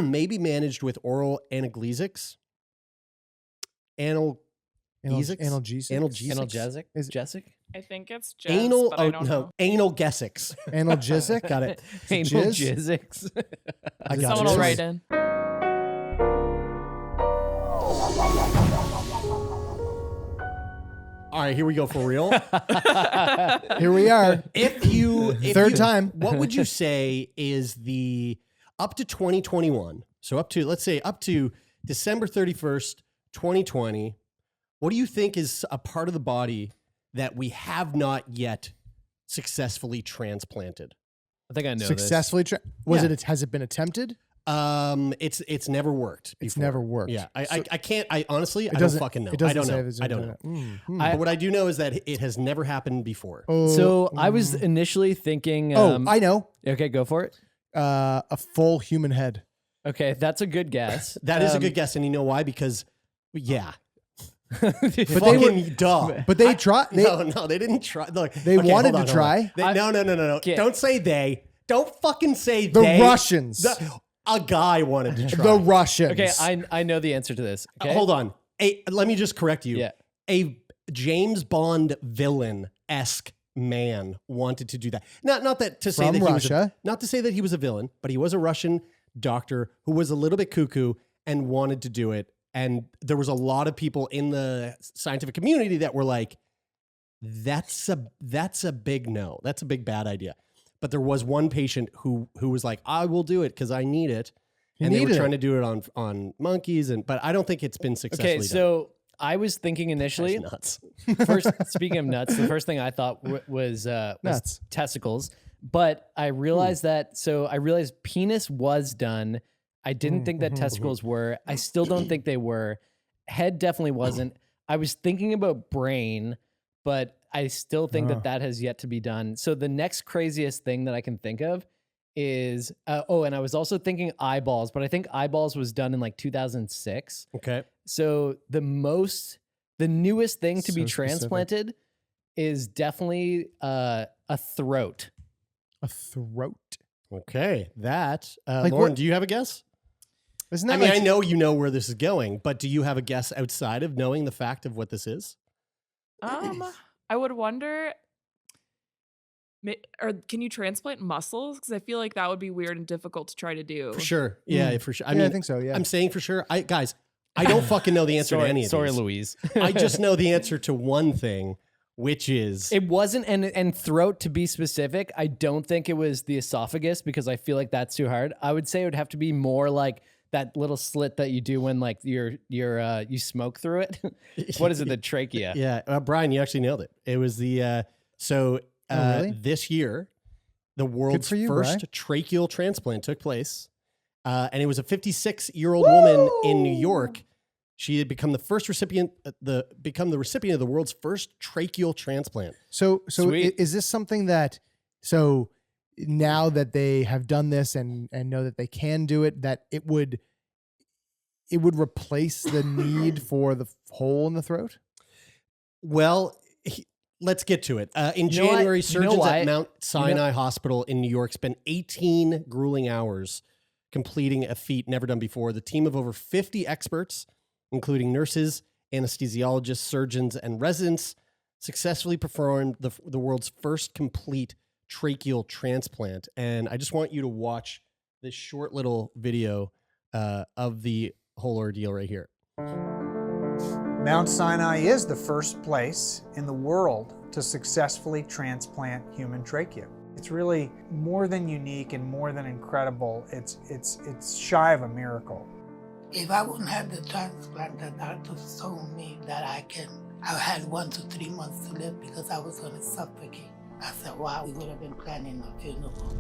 may be managed with oral analgesics. Analgesic? Is it Jessic? I think it's Jess, Anal. but I don't know. Analgesics. analgesic? Got it. Analgesics. I got Someone it. will write in. All right, here we go for real. Here we are. Third time. What would you say is the up to 2021? So let's say up to December 31st, 2020. What do you think is a part of the body that we have not yet successfully transplanted? I think I know Successfully. Has it been attempted? It's never worked before. It's never worked. Yeah, I can't. I honestly, I don't doesn't- fucking know. it doesn't I don't say know. if it's I don't been know. done. But what I do know is that it has never happened before. this. So I was initially thinking. I know. Okay, go for it. A full human head. Okay, that's a good guess. That is a good guess, and you know why? Because, yeah. But Fucking duh. But they tried. No, they didn't try. Look, They wanted to try. No. Okay. Don't say they. Don't fucking say The they. Russians. A guy wanted to try. The Russians. Okay, I know the answer to this. Okay? Hold on. Let me just correct you. Yeah. A James Bond villain-esque man wanted to do that. Not that to say From that Russia. not to say that he was a villain, but he was a Russian doctor who was a little bit cuckoo and wanted to do it. And there was a lot of people in the scientific community that were like, that's a big no. That's a big bad idea. But there was one patient who was like, I will do it because I need it. And they were trying to do it on monkeys, but I don't think it's been successfully done. So I was thinking initially. That's nuts. First, speaking of nuts, the first thing I thought was Nuts. testicles. But I realized I realized penis was done. I didn't think that testicles were. I still don't think they were. Head definitely wasn't. I was thinking about brain, but I still think that has yet to be done. So the next craziest thing that I can think of is, and I was also thinking eyeballs, but I think eyeballs was done in like 2006. Okay. So the newest thing to be So specific. transplanted is definitely a throat. A throat. Okay. That, Like Lauren, what- do you have a guess? Isn't that I mean, like, I know you know where this is going, but do you have a guess outside of knowing the fact of what this is? I would wonder, or can you transplant muscles? Because I feel like that would be weird and difficult to try to do. For sure. Yeah, for sure. I I mean, think so. Yeah. I'm saying for sure. Guys, I don't fucking know the answer to any of Sorry, these. Louise. I just know the answer to one thing, which is It wasn't, and throat to be specific, I don't think it was the esophagus because I feel like that's too hard. I would say it would have to be more like that little slit that you do when like you smoke through it. What is it? The trachea. yeah. Brian, you actually nailed it. It was the really? this year, the world's for you, first Brian. tracheal transplant took place, and it was a 56-year-old woman in New York. She had become the first recipient, the recipient of the world's first tracheal transplant. So Sweet. is this something that now that they have done this and know that they can do it, that it would replace the need for the hole in the throat? Well, let's get to it. In You know what? January, You know surgeons why? at Mount Sinai Hospital in New York spent 18 grueling hours completing a feat never done before. The team of over 50 experts, including nurses, anesthesiologists, surgeons, and residents, successfully performed the world's first complete tracheal transplant. And I just want you to watch this short little video of the whole ordeal right here. Mount Sinai is the first place in the world to successfully transplant human trachea. It's really more than unique and more than incredible. It's shy of a miracle. If I wouldn't have the transplant, the doctors told me that I had 1 to 3 months to live because I was going to suffocate. I said, wow, we would have been planning a funeral.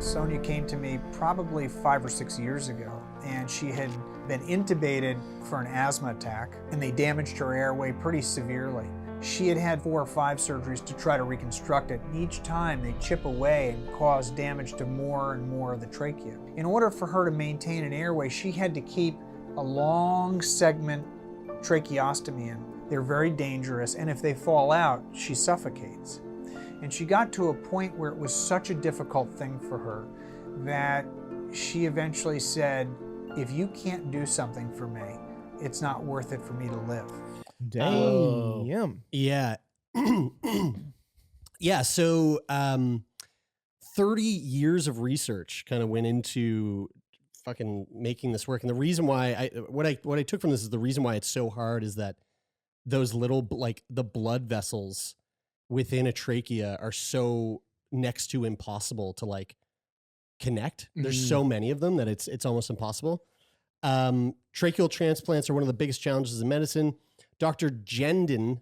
Sonia came to me probably 5 or 6 years ago, and she had been intubated for an asthma attack, and they damaged her airway pretty severely. She had had 4 or 5 surgeries to try to reconstruct it, and each time they chip away and cause damage to more and more of the trachea. In order for her to maintain an airway, she had to keep a long segment tracheostomy in. They're very dangerous, and if they fall out, she suffocates. And she got to a point where it was such a difficult thing for her that she eventually said, if you can't do something for me, it's not worth it for me to live. Damn. Yeah. Yeah. So 30 years of research kind of went into fucking making this work. And the reason why what I took from this is the reason why it's so hard is that those little, like the blood vessels within a trachea are so next to impossible to like connect. There's so many of them that it's almost impossible. Tracheal transplants are one of the biggest challenges in medicine. Dr. Gendon,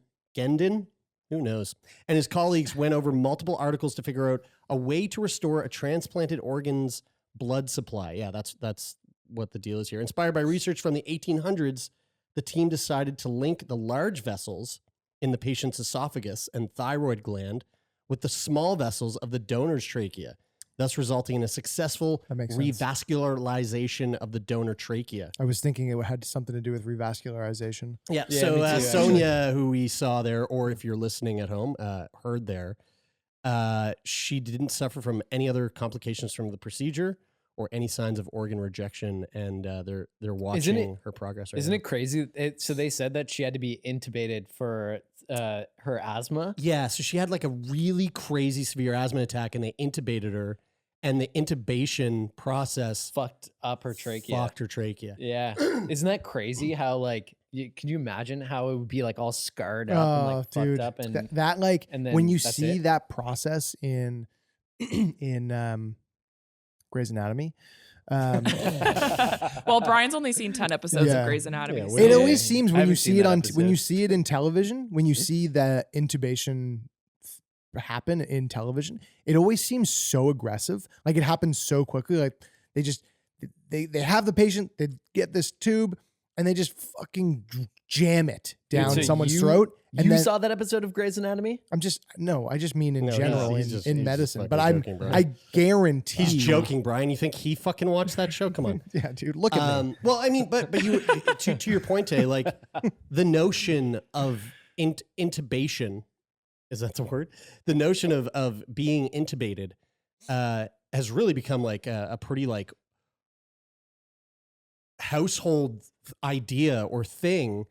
who knows, and his colleagues went over multiple articles to figure out a way to restore a transplanted organ's blood supply. Yeah, that's what the deal is here. Inspired by research from the 1800s, the team decided to link the large vessels in the patient's esophagus and thyroid gland with the small vessels of the donor's trachea, thus resulting in a successful revascularization of the donor trachea. I was thinking it had something to do with revascularization. Yeah, Yeah, so me too, Sonia, who we saw there, or if you're listening at home, heard there, she didn't suffer from any other complications from the procedure or any signs of organ rejection, and they're watching her progress right now. Isn't it crazy? So they said that she had to be intubated for her asthma. Yeah, so she had like a really crazy severe asthma attack, and they intubated her, and the intubation process Fucked up her trachea. fucked her trachea. Yeah. Isn't that crazy how like can you imagine how it would be like all scarred up and like fucked up and that like and then when you that's see it? that process in Grey's Anatomy. Well, Brian's only seen 10 episodes Yeah. of Grey's Anatomy. Yeah, so- It always seems I when you haven't see seen it that on episode. when you see it in television, when you see that intubation happen in television, it always seems so aggressive. Like it happens so quickly. Like they just they have the patient, they get this tube, and they just fucking jam it down So someone's you- throat. And You then saw that episode of Grey's Anatomy? I just mean in No, general he's just in fucking medicine. But joking, Brian. I guarantee He's joking, Brian. You think he fucking watched that show? Come on. Yeah, dude, look at me. Well, I mean, but you to your point, Tay, like the notion of intubation, is that the word? The notion of being intubated has really become like a pretty like household idea or thing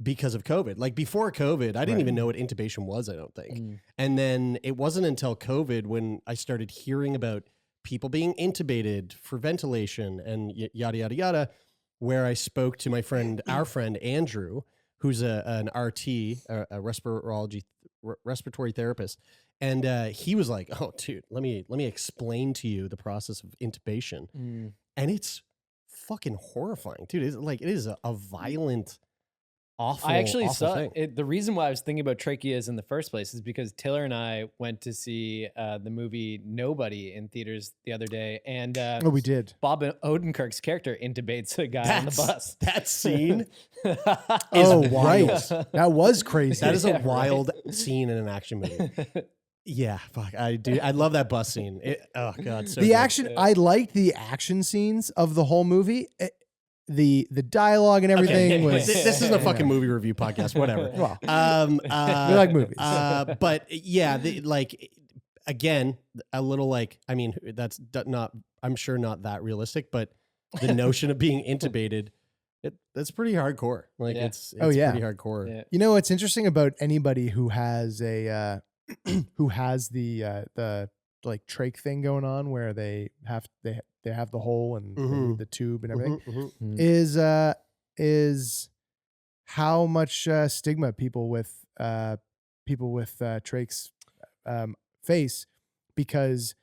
because of COVID. Like before COVID, I didn't even know what intubation was, I don't think. And then it wasn't until COVID when I started hearing about people being intubated for ventilation and yada, yada, yada, where I spoke to my friend, our friend, Andrew, who's an RT, a respiratory therapist. And he was like, oh, dude, let me explain to you the process of intubation. And it's fucking horrifying, dude. It is a violent, awful, I actually awful saw thing. it. The reason why I was thinking about tracheas in the first place is because Taylor and I went to see the movie Nobody in theaters the other day, and Oh, we did. Bob Odenkirk's character intubates a guy on the bus. That scene is Oh, wild. right. That was crazy. That is a Yeah, right. wild scene in an action movie. Yeah, fuck. I do. I love that bus scene. Oh god, so the good. action. I liked the action scenes of the whole movie. The dialogue and everything Okay, was. this isn't a fucking movie review podcast. Whatever. Well, We we like movies. But yeah, like again, a little like. I mean, that's not. I'm sure not that realistic, but the notion of being intubated. That's pretty hardcore. Like Yeah. it's Oh, yeah. pretty hardcore. Yeah. You know what's interesting about anybody who has a who has the like trach thing going on where they have the hole and they Mhm. need the tube and everything Mhm. is how much stigma people with trachs face, because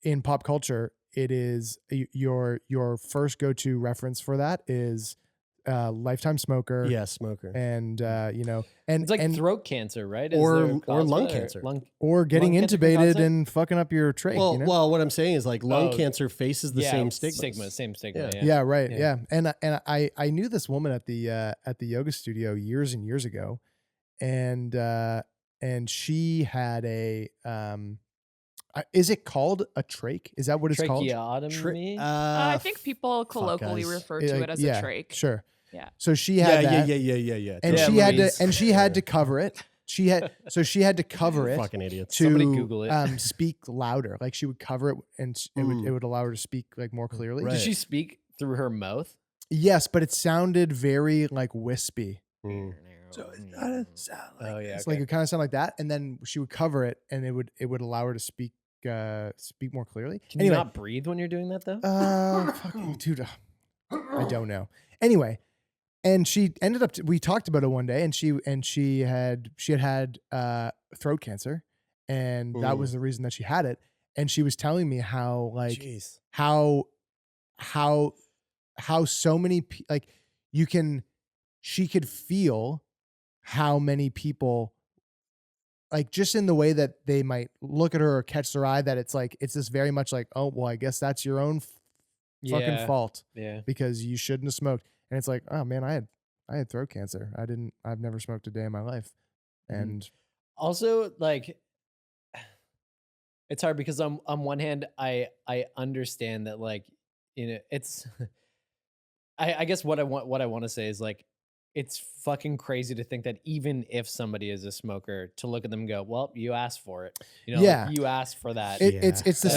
in pop culture it is your first go-to reference for that is lifetime smoker. Yeah, smoker. And and It's like and, throat cancer, right? Is Or- there a or cause lung for that, cancer. or getting lung cancer can cause intubated it? and fucking up your trach. Well, you know? well, what I'm saying is like lung Oh, cancer faces the yeah, same stigma. Same stigma. Yeah. Yeah. Yeah, right. Yeah. Yeah. And I knew this woman at the yoga studio years and years ago, and she had a is it called a trach? Is that what it's called? Tracheotomy. I think people fuck, colloquially guys. refer to it as a trach. Sure. Yeah. So she Yeah, had yeah, that, yeah, yeah, yeah, yeah. and Yeah, she had to Louise. and she had to cover it. she had to cover it Fucking idiots. to Somebody Google it. speak louder. Like she would cover it and it would allow her to speak like more clearly. Right. Did she speak through her mouth? Yes, but it sounded very like wispy. So it's not a sound like Oh yeah. It's like it kind of sounded like that, and then she would cover it, and it would allow her to speak more clearly. Can you not breathe when you're doing that though? Fucking dude, I don't know. Anyway, and she ended up. We talked about it one day, and she had throat cancer, and that was the reason that she had it. And she was telling me how like Jeez. how so many like she could feel how many people like just in the way that they might look at her or catch their eye, that it's like it's this very much like, oh well, I guess that's your own fucking fault Yeah. because you shouldn't have smoked. And it's like, oh man, I had throat cancer. I've never smoked a day in my life. And Also, like, it's hard because on one hand, I understand that, like, you know, it's I guess what I want to say is like, it's fucking crazy to think that even if somebody is a smoker, to look at them and go, well, you asked for it. You know, Yeah. like, you asked for that. it's the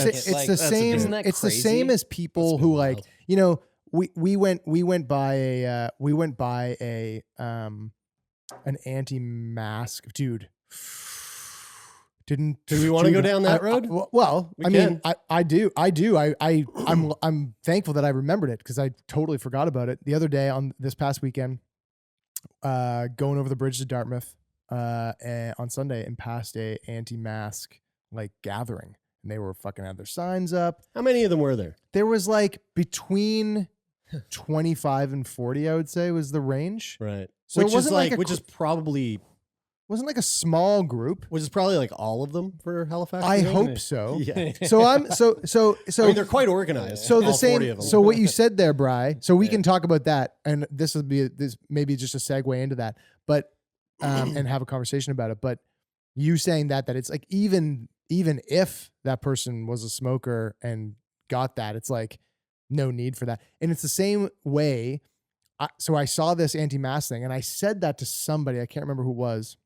same. Isn't that It's the same crazy? as people That's who been like, wild. you know, we went by an anti-mask dude. Do we wanna go down that road? Well, We I mean, can. I do. I'm thankful that I remembered it because I totally forgot about it the other day on this past weekend. Going over the bridge to Dartmouth on Sunday and passed a anti-mask like gathering, and they were fucking had their signs up. How many of them were there? There was like between 25 and 40, I would say, was the range. Right. So it which is wasn't like like a which is probably Wasn't like a small group. like all of them for Halifax. I you think? hope so. Yeah. So I'm so I mean, they're quite organized. so the all 40 same. of them. So what you said there, Bri. So we Yeah. can talk about that, and this will be this maybe just a segue into that, but and have a conversation about it. But you saying that it's like even if that person was a smoker and got that, it's like no need for that. And it's the same way. So I saw this anti-mask thing, and I said that to somebody. I can't remember who it was.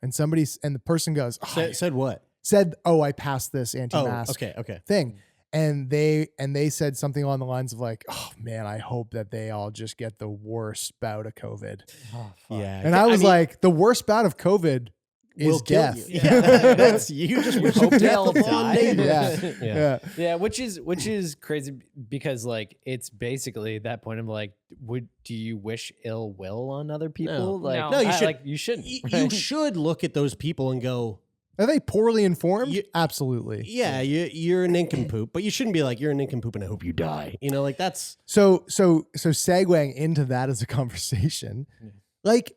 And the person goes, oh, said what? said, "Oh, I passed this anti-mask Okay. thing," and they said something along the lines of like, "Oh man, I hope that they all just get the worst bout of COVID." Oh, fuck. Yeah. And I was mean, like, "The worst bout of COVID will is kill death." you. Yeah. That's you just wish Hope they death all upon die. neighbors. Yeah. Yeah. Yeah, which is crazy because like it's basically that point of like, do you wish ill will on other people? No. Like, No. No, you should. like you shouldn't. You right? should look at those people and go, Are they poorly informed? You- Absolutely. yeah, you're a nincompoop, but you shouldn't be like, you're a nincompoop and I hope you die. You know, like that's So segueing into that as a conversation, like,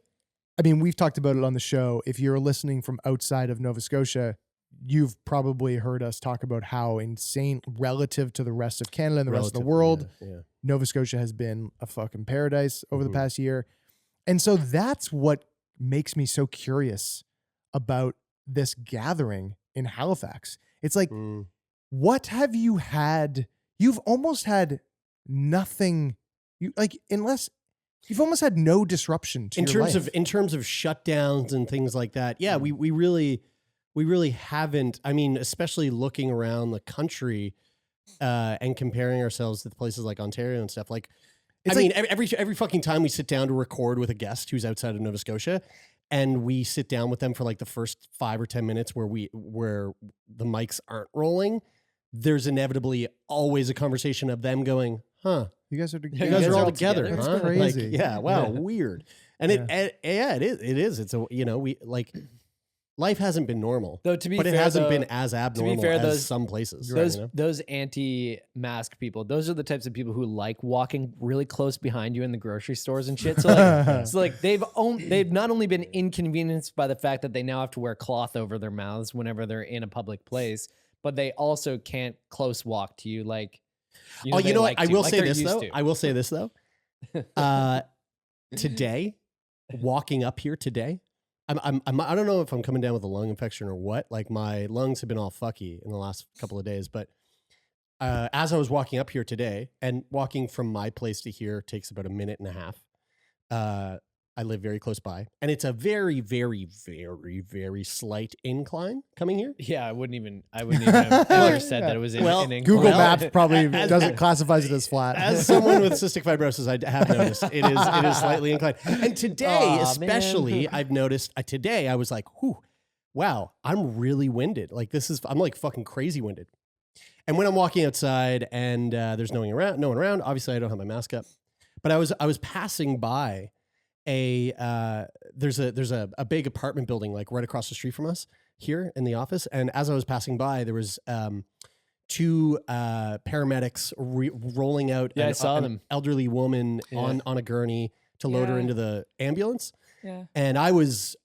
I mean, we've talked about it on the show. If you're listening from outside of Nova Scotia, you've probably heard us talk about how insane relative to the rest of Canada and the rest of the world, Yeah. Nova Scotia has been a fucking paradise over the Mhm. past year. And so that's what makes me so curious about this gathering in Halifax. It's like, Mm. what have you had? You've almost had nothing. Unless you've almost had no disruption to in your terms life. of shutdowns and things like that. Yeah, we really haven't. I mean, especially looking around the country and comparing ourselves to places like Ontario and stuff. Like, It's I mean, every fucking time we sit down to record with a guest who's outside of Nova Scotia, and we sit down with them for like the first 5 or 10 minutes where the mics aren't rolling, there's inevitably always a conversation of them going, "Huh, you guys are you guys are all together. That's huh? crazy. Like, yeah, wow, weird." And it is. It's a, we like life hasn't been normal, Though to be but fair, it hasn't though, been as abnormal fair, as those- some places. those you know? those anti-mask people, those are the types of people who like walking really close behind you in the grocery stores and shit. So like, they've not only been inconvenienced by the fact that they now have to wear cloth over their mouths whenever they're in a public place, but they also can't close walk to you like. You know they what? like I to, will like say they're this used though. to. I will say this though. Today, walking up here today, I don't know if I'm coming down with a lung infection or what. Like my lungs have been all fucky in the last couple of days. But as I was walking up here today, and walking from my place to here takes about a minute and a half. I live very close by, and it's a very, very, very, very slight incline coming here. Yeah, I wouldn't even have ever said that it was in incline. Google Maps probably as- doesn't classifies it as flat. As someone with cystic fibrosis, I have noticed it is slightly inclined. And today, especially, I've noticed. Today, I was like, "Whew, wow, I'm really winded. Like I'm like fucking crazy winded." And when I'm walking outside and there's no one around, obviously I don't have my mask up. But I was passing by there's a big apartment building like right across the street from us here in the office. And as I was passing by, there was two paramedics rolling out I saw them. an elderly woman on a gurney to load her into the ambulance. Yeah. And I was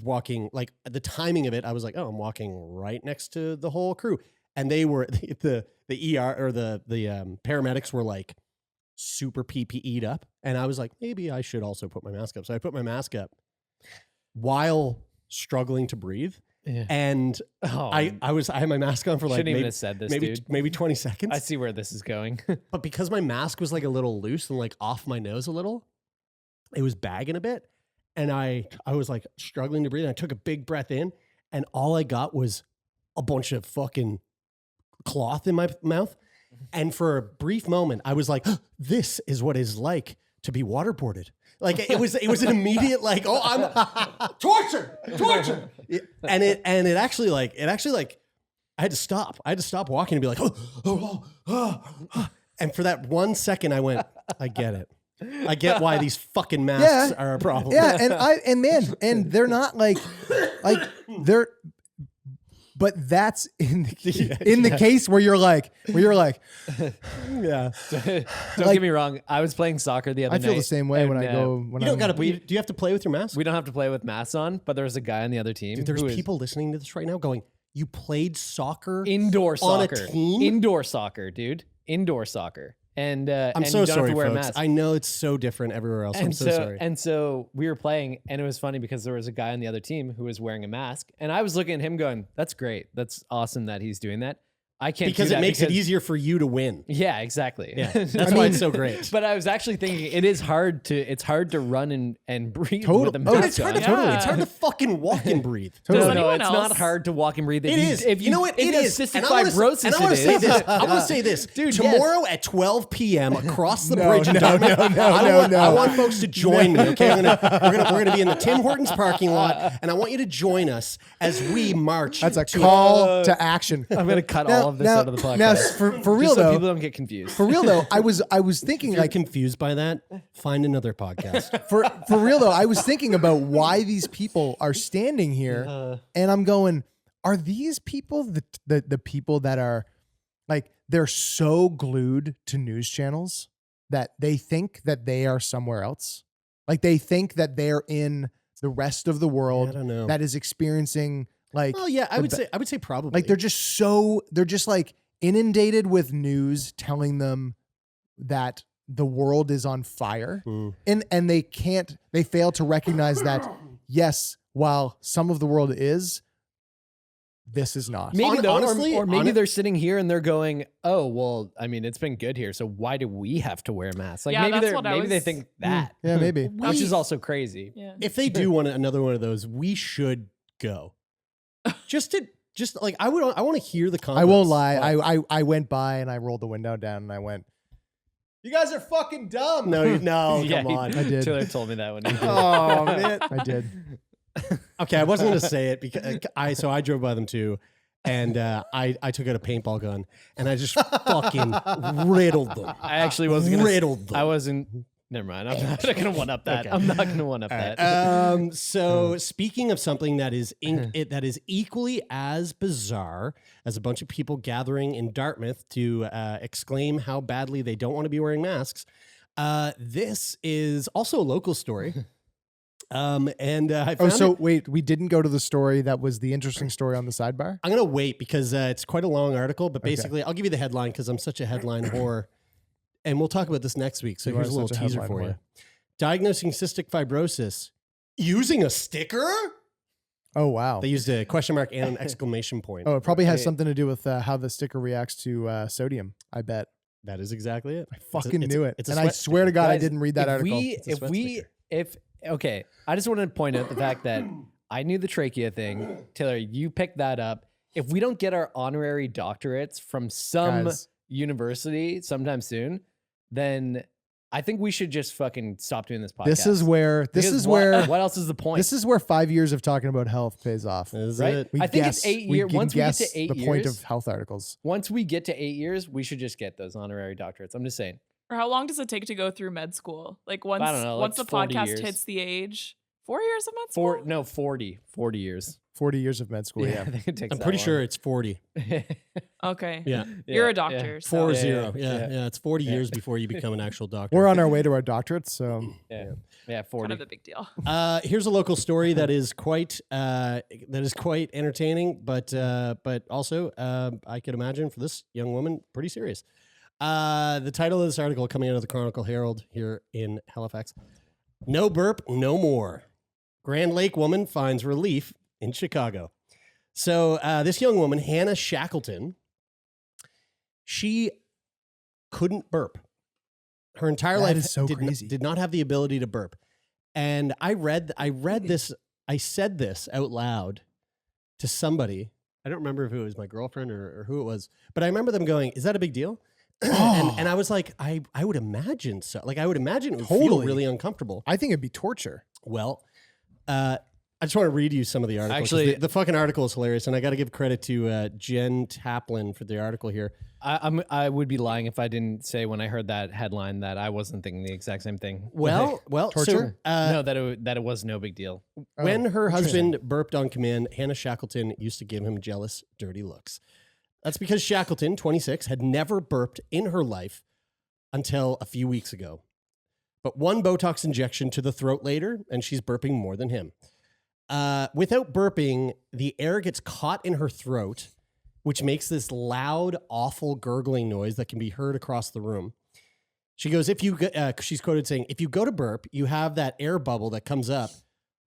walking, like the timing of it, I was like, oh, I'm walking right next to the whole crew. And they were the ER or the paramedics were like super PPE'd up. And I was like, maybe I should also put my mask up. So I put my mask up while struggling to breathe. Yeah. And I had my mask on for like shouldn't even have said this, dude. maybe 20 seconds. I see where this is going. But because my mask was like a little loose and like off my nose a little, it was bagging a bit. And I was like struggling to breathe. And I took a big breath in, and all I got was a bunch of fucking cloth in my mouth. And for a brief moment, I was like, this is what it's like to be waterboarded. Like it was an immediate like, oh, I'm torture. And it actually I had to stop. I had to stop walking and be like, and for that 1 second I went, I get it. I get why these fucking masks are a problem. Yeah, and they're not like they're. But that's in the case where you're like, yeah. Don't get me wrong. I was playing soccer the other night. I feel the same way when I go. When You don't gotta. Do you have to play with your mask? We don't have to play with masks on, but there was a guy on the other team. Dude, there's people listening to this right now going, "You played soccer Indoor on soccer. a team? Indoor soccer, dude. Indoor soccer. And I'm and so you don't sorry, have to wear a folks. mask. I know it's so different everywhere else. I'm And so sorry. And so we were playing, and it was funny because there was a guy on the other team who was wearing a mask, and I was looking at him going, "That's great. That's awesome that he's doing that." I can't because do it that makes it easier for you to win. Yeah, exactly. Yeah, that's why it's so great. But I was actually thinking it's hard to run and breathe with a Oh, mask It's hard to on. Totally. It's hard to fucking walk and breathe. No, anyone it's else- not hard to walk and breathe. It is. If You know what? if It you have is. cystic And I wanna say- fibrosis, and I want it to say is. this. I want to say this. Dude, Tomorrow at 12 p.m. across the No, bridge in no, Dartmouth, no. I want folks to join me. Okay, we're gonna be in the Tim Hortons parking lot, and I want you to join us as we march. That's a to call to action. I'm gonna cut Now- all of this now- out of the podcast. now, for real Just so though, people don't get confused. for real though, I was thinking If you're like confused by that, find another podcast. for real though, I was thinking about why these people are standing here, and I'm going, are these people the people that are like they're so glued to news channels that they think that they are somewhere else? Like they think that they're in the rest of the world I don't know. that is experiencing like Oh yeah, I would say probably. like they're just like inundated with news telling them that the world is on fire. And they fail to recognize that yes, while some of the world is, this is not. Maybe though, honestly, or maybe they're sitting here and they're going, "Oh, well, I mean, it's been good here, so why do we have to wear masks?" Like Yeah, maybe that's what I they was- think that, Yeah, maybe. which is also crazy. Yeah. If they do want another one of those, we should go. Just like I want to hear the comments. I won't lie. I went by and I rolled the window down and I went, "You guys are fucking dumb." No, Yeah, come on. I did. Taylor told me that when he did. Oh man. I did. Okay, I wasn't gonna say it because I drove by them too, and I took out a paintball gun and I just fucking riddled them. I actually wasn't gonna. Riddled them. I wasn't. Never mind. I'm not gonna one up that. I'm not gonna one up that. So speaking of something that is that is equally as bizarre as a bunch of people gathering in Dartmouth to exclaim how badly they don't want to be wearing masks, this is also a local story. And I found So it. wait, we didn't go to the story that was the interesting story on the sidebar? I'm gonna wait because it's quite a long article. But basically, I'll give you the headline because I'm such a headline whore. And we'll talk about this next week. So You here's are a little such a teaser headline for you. whore. Diagnosing cystic fibrosis using a sticker? Oh, wow. They used a question mark and an exclamation point. Oh, it probably has Okay. something to do with how the sticker reacts to sodium, I bet. That is exactly it. I fucking knew it. It's a And I sweat swear to God, I Guys, didn't read that if article. We, It's a if sweat we, sticker. okay, I just wanted to point out the fact that I knew the trachea thing. Taylor, you picked that up. If we don't get our honorary doctorates from some Guys. university sometime soon, then I think we should just fucking stop doing this podcast. This is where Because what else is the point? this is where 5 years of talking about health pays off. Is right? it? We I think guess- it's 8 we years. can Once we get to guess 8 the years, point of health articles. once we get to 8 years, we should just get those honorary doctorates. I'm just saying. Or how long does it take to go through med school? Like once don't know, like once the 40 podcast years. hits the age, 4 years of med school? 40 years. 40 years of med school. I Yeah. think it takes I'm that pretty long. sure it's 40. Okay. Yeah. You're Yeah, a doctor. So. 40. Yeah, Yeah. It's 40 years before you become an actual doctor. We're on our way to our doctorates. So Yeah, 40. Kind of a big deal. Here's a local story that is quite entertaining, but also I could imagine for this young woman pretty serious. The title of this article coming out of the Chronicle Herald here in Halifax: "No burp, no more. Grand Lake woman finds relief in Chicago." So this young woman, Hannah Shackleton, she couldn't burp. Her entire That life is so did crazy. did not have the ability to burp. And I read this, I said this out loud to somebody. I don't remember if it was my girlfriend or who it was, but I remember them going, "Is that a big deal?" and I was like, I would imagine so. Like, I would imagine it would feel Totally. really uncomfortable. I think it'd be torture. Well, I just want to read you some of the articles. Actually- the fucking article is hilarious, and I got to give credit to Jen Taplin for the article here. I would be lying if I didn't say when I heard that headline that I wasn't thinking the exact same thing. Well, Torture? So, No, that it was no big deal. when Oh, her interesting. husband burped on command, Hannah Shackleton used to give him jealous, dirty looks. That's because Shackleton, 26, had never burped in her life until a few weeks ago. But one Botox injection to the throat later, and she's burping more than him. Without burping, the air gets caught in her throat, which makes this loud, awful gurgling noise that can be heard across the room. She goes, she's quoted saying, "If you go to burp, you have that air bubble that comes up,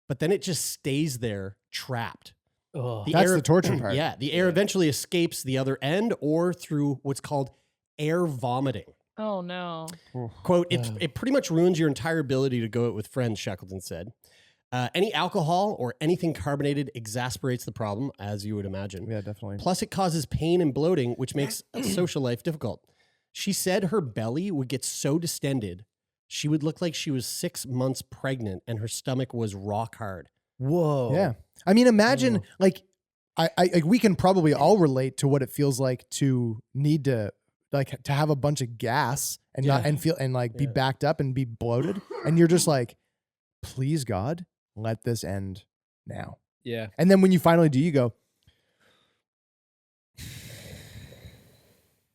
but then it just stays there trapped." Oh, That's the torture part. Yeah, the air eventually escapes the other end or through what's called air vomiting. Oh no. Quote, it pretty much ruins your entire ability to go out with friends, Shackleton said. Any alcohol or anything carbonated exasperates the problem, as you would imagine. Yeah, definitely. Plus, it causes pain and bloating, which makes social life difficult. She said her belly would get so distended, she would look like she was 6 months pregnant and her stomach was rock hard. whoa. Yeah. I mean, imagine like we can probably all relate to what it feels like to need to to have a bunch of gas and not and feel and like be backed up and be bloated, and you're just like, please God, let this end now. Yeah. And then when you finally do, you go,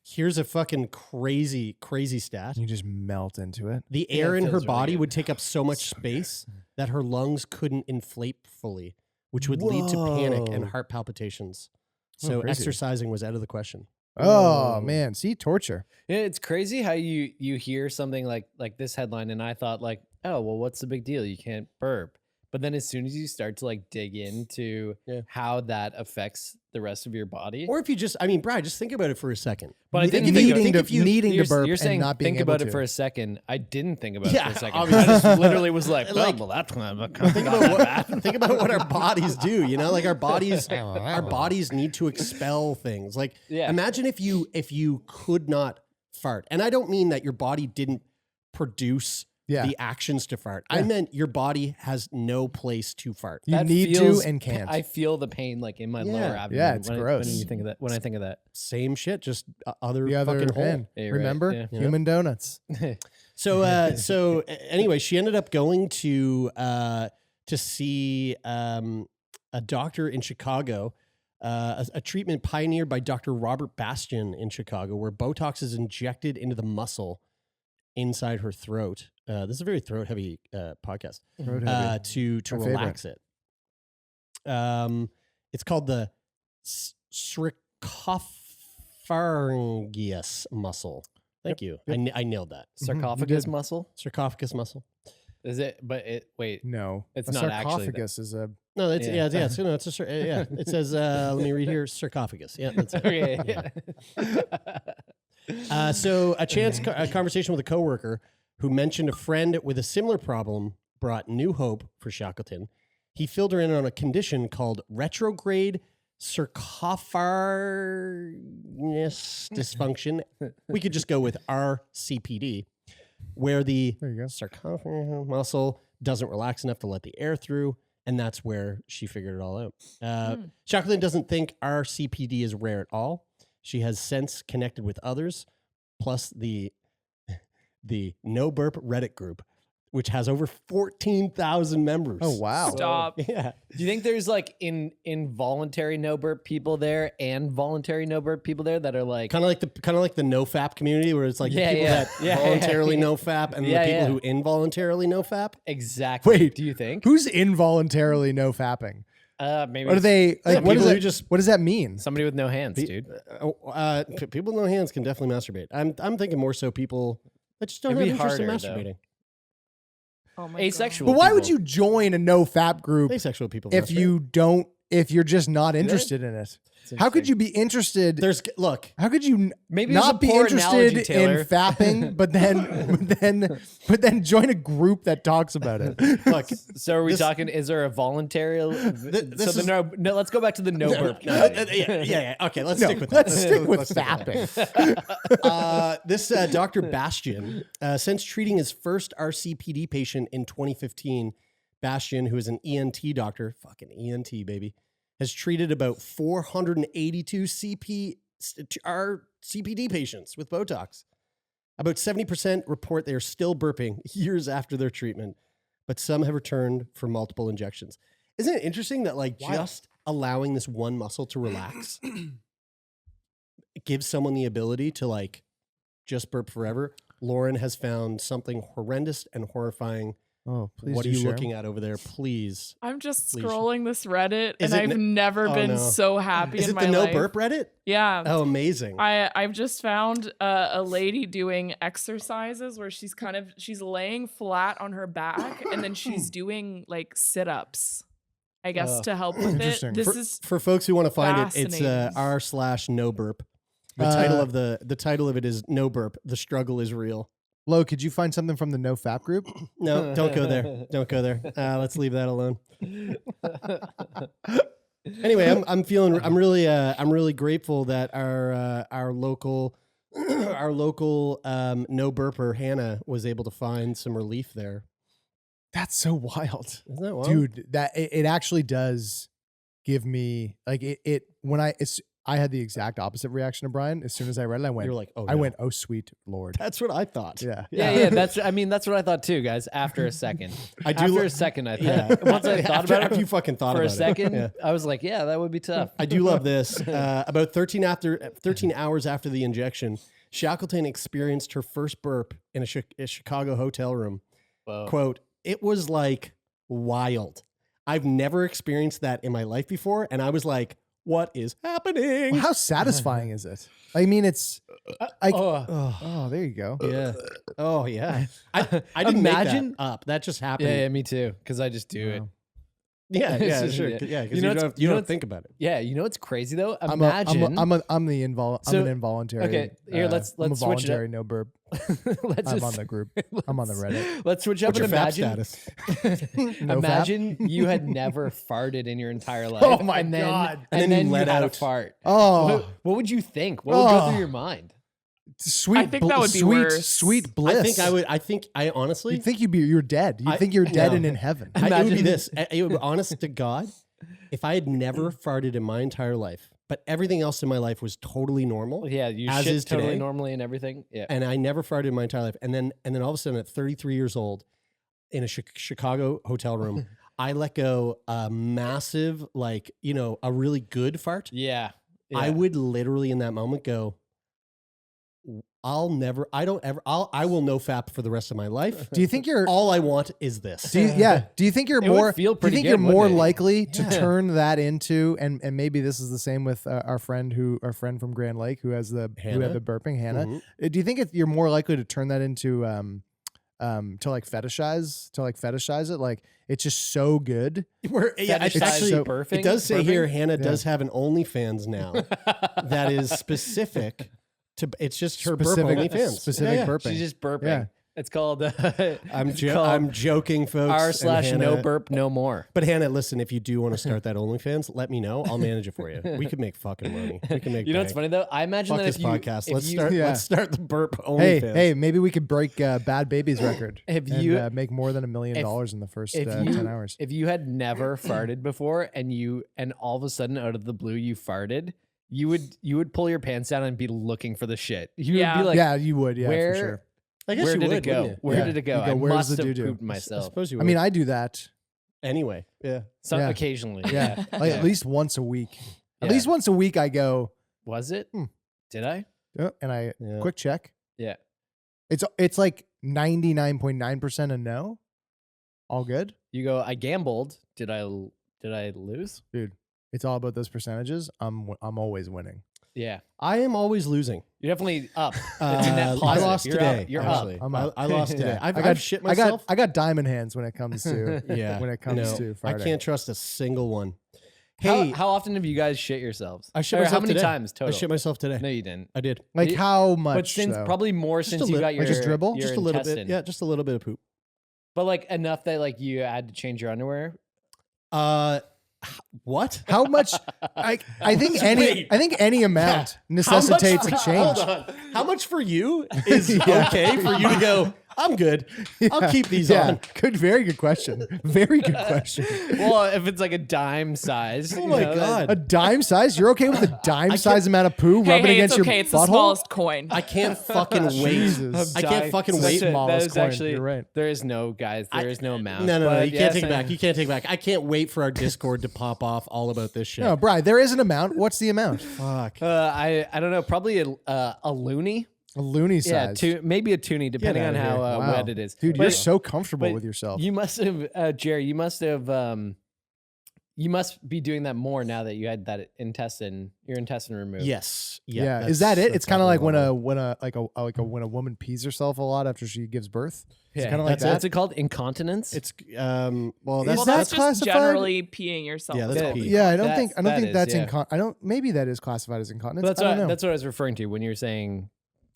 Here's a fucking crazy, crazy stat. you just melt into it. The Yeah, air it in her feels really body good. would take up so much space that her lungs couldn't inflate fully, which would lead to panic and Whoa. heart palpitations. Oh, So crazy. exercising was out of the question. Oh man, see, torture. Yeah, it's crazy how you hear something like this headline and I thought like, oh, well, what's the big deal? You can't burp. But then as soon as you start to like dig into how that affects the rest of your body. Or if you just, I mean, Brad, just think about it for a second. But I didn't needing think to if you- needing to you're, burp you're saying and not being think able about to. it for a second. I didn't think about it Yeah, for a second. obviously. I just literally was like, oh, Like, well, that's Think about what our bodies do, you know? Like our bodies need to expel things. Like Yeah. imagine if you could not fart. And I don't mean that your body didn't produce Yeah. the actions to fart. I meant your body has no place to fart. You That need feels- to and can't. I feel the pain like in my lower Yeah. abdomen. Yeah, it's when gross. when you think of that. When I think of that. Same shit, just other the other fucking hole. end. Yeah, you're right. Remember Yeah. human donuts. So anyway, she ended up going to see a doctor in Chicago, a treatment pioneered by Dr. Robert Bastian in Chicago, where Botox is injected into the muscle inside her throat. This is a very throat heavy podcast. Throat heavy. To My relax it. It's called the sarcophagus muscle. Thank you. I nailed that. Sarcophagus did. muscle? Sarcophagus muscle. Is it? But it. Wait. No, It's a not actually sarcophagus is a. No, it's Yeah. it's yeah. It says let me read here, sarcophagus. Yeah, that's it. Okay. So a conversation with a coworker who mentioned a friend with a similar problem brought new hope for Shackleton. He filled her in on a condition called retrograde sarcophagus dysfunction. We could just go with RCPD, where the There you go. sarcophagus muscle doesn't relax enough to let the air through, and that's where she figured it all out. Shackleton doesn't think RCPD is rare at all. She has since connected with others, plus the NoBurp Reddit group, which has over 14,000 members. Oh, wow. Stop. Yeah. Do you think there's like involuntary no-burp people there and voluntary no-burp people there that are like Kind of like the NoFap community, where it's like Yeah, the people yeah. that Yeah. voluntarily NoFap and Yeah, the people yeah. who involuntarily NoFap. exactly? Wait, do you think? Who's involuntarily no fapping? Maybe What are they like? Some What people does who that just- what does that mean? somebody with no hands, dude. People with no hands can definitely masturbate. I'm thinking more so people that just don't It'd have be interest in harder, though. masturbating. Oh my Asexual. But why would people. you join a no fap group Asexual people. if masturbate. if you're just not interested in it? How could you be interested? Look, How could you Maybe it was a not be poor interested analogy, Taylor. in fapping, but then join a group that talks about it? look. So are we This- talking? Is there a voluntary? this so is- no. Let's go back to the no burp. Yeah. Okay, let's No, stick with that. let's stick with fapping. This Dr. Bastian, since treating his first RCPD patient in 2015, Bastian, who is an ENT doctor, fucking ENT baby, has treated about 482 CPD patients with Botox. About 70% report they are still burping years after their treatment, but some have returned for multiple injections. Isn't it interesting that just allowing this one muscle to relax gives someone the ability to just burp forever? Lauren has found something horrendous and horrifying. Oh, please! What are do you share. looking at over there? Please. I'm just Please. scrolling this Reddit, Is and it I've never oh, been no. so happy Is in it my the No life. Burp Reddit? Yeah. Oh, amazing. I've just found a lady doing exercises where she's laying flat on her back and then she's doing like sit-ups, I guess, to help with it. Interesting. This For folks who want to find it, it's fascinating. r/NoBurp. The title of it is No Burp. The struggle is real. Lo, could you find something from the no fap group? No, don't go there. Don't go there. Let's leave that alone. Anyway, I'm really grateful that our local no burper Hannah was able to find some relief there. That's so wild, Isn't that wild? dude. That it actually does give me like it when I had the exact opposite reaction to Brian. As soon as I read it, I went, You're like, oh, I no. went, oh sweet Lord. That's what I thought. Yeah. Yeah. That's what I thought too, guys. After a second, after a second, I thought. Once I thought after, about after it you fucking thought for a about second, it. Yeah. I was like, yeah, that would be tough. I do love this. About 13 hours after the injection, Shackleton experienced her first burp in a Chicago hotel room. Whoa. Quote, "It was like wild. I've never experienced that in my life before." And I was like, what is happening? Well, how satisfying is it? I mean, it's like, Oh. oh, there you go. Yeah. Oh, yeah. I didn't Imagine- make that up. That just happened. Yeah, me too. Because I just do it. Wow. Yeah, It's yeah, just- sure. yeah. Yeah, because You know you what's- don't, you know don't what's- think about it. Yeah, you know what's crazy though? I'm Imagine. an So- involuntary. okay, here, let's I'm a switch it up. voluntary no burp. let's I'm just, on the group. I'm on the Reddit. Let's switch up What's your and FAP imagine. status? No fap? Imagine you had never farted in your entire life. Oh my and then, God. And, And then you then let had a out. fart. Oh, What would you think? What would go Oh. through your mind? sweet. I think that would be worse. Sweet bliss. I think I honestly, You'd think you're dead. You I- think you're dead no. and in heaven. it would be Imagine- this. It would be honest to God, if I had never farted in my entire life, but everything else in my life was totally normal, Yeah, you As shit is totally today. normally and everything. Yeah. and I never farted in my entire life, and then all of a sudden at 33 years old, in a Chicago hotel room, I let go a massive, a really good fart. Yeah. I would literally in that moment go, I will no fap for the rest of my life. Do you think you're? All I want is this. Do you think you're It would more? feel Do you pretty think good, you're more wouldn't it? likely to Yeah. turn that into? And maybe this is the same with our friend from Grand Lake who had the burping, Hannah. Mhm. Do you think you're more likely to turn that into to fetishize it? Like it's just so good. Yeah, it's Fetishize actually, burping? it does say Burping? here, Hannah Yeah. does have an OnlyFans now that is specific to, it's just her burp Specific OnlyFans. specific Yeah, yeah. burping. She's just burping. Yeah. It's called. I'm joking, folks. r/ no burp no more. But Hannah, listen, if you do want to start that OnlyFans, let me know. I'll manage it for you. We could make fucking money. We can make. You know what's bank. funny though? I imagine Fuck that this if you podcast. if Let's start the burp Hey, OnlyFans. hey, maybe we could break Bad Baby's record If and you- make more than $1 million in the first 10 hours. If you had never farted before and all of a sudden out of the blue you farted, you would pull your pants down and be looking for the shit. You Yeah. would be like, Yeah, you would. Yeah, where for sure. I guess where you did would, it go? wouldn't you? Where Yeah. did it go? You go, I "Where's must the have doo-doo?" pooped I myself. suppose you I would. mean, I do that. Anyway, yeah. Some Yeah. occasionally. Yeah, like Yeah. at least once a week. At Yeah. least once a week, I go, Was it? Hmm. Did I? and I Yeah. quick check. Yeah. It's like 99.9% a no. All good, You go, I gambled. Did I lose? dude. It's all about those percentages. I'm always winning. Yeah. I am always losing. You're definitely up. It's a I net positive. lost You're today. Up. You're actually. up. I'm up. I lost today. Yeah. I've shit myself. I got diamond hands when it comes to yeah. when it comes No, to I farting. can't trust a single one. Hey, How often have you guys shit yourselves? I shit Or myself how many today. times total? I shit myself today. No, you didn't. I did. Like You- how much? But since though? probably more Just since a you lit- got like your just dribble? your Just a little bit. intestine. Yeah, just a little bit of poop. But like enough that like you had to change your underwear. What? How much? I think Wait. any amount necessitates a change. Hold on. How much for you is okay for you to go, I'm good. I'll keep these Yeah, on. good, very good question. Very good question. Well, if it's like a dime size. Oh you my know, God. A dime size? You're okay with a dime size amount of poo Hey, rubbing hey, against it's okay. your It's the butthole? smallest coin. I can't fucking wait. Jesus. I can't fucking That's wait. it. smallest That is coin. actually, You're right. There is no, guys. There is no amount. No, But you can't yes, take it back. You can't take it back. I can't wait for our Discord to pop off all about this shit. No, Brian, there is an amount. What's the amount? Fuck. I don't know. Probably a loony. A loony size. Yeah, maybe a toonie, depending on outta how here. Wow. wet it is. Dude, But- you're so comfortable but with yourself. You must have, Jerry. You must be doing that more now that you had that your intestine removed. Yes. yeah, is that it? that's It's kind of like definitely when a woman pees herself a lot after she gives birth. Yeah. kinda like That's- that? What's it called? Incontinence. It's well Is Well, that's that that's just classified? generally peeing yourself. Yeah, that's Yeah. pee. Yeah, I don't That- think that is, that's yeah. I don't. Maybe that is classified as incontinence. that's I don't know. what I was referring to when you were saying.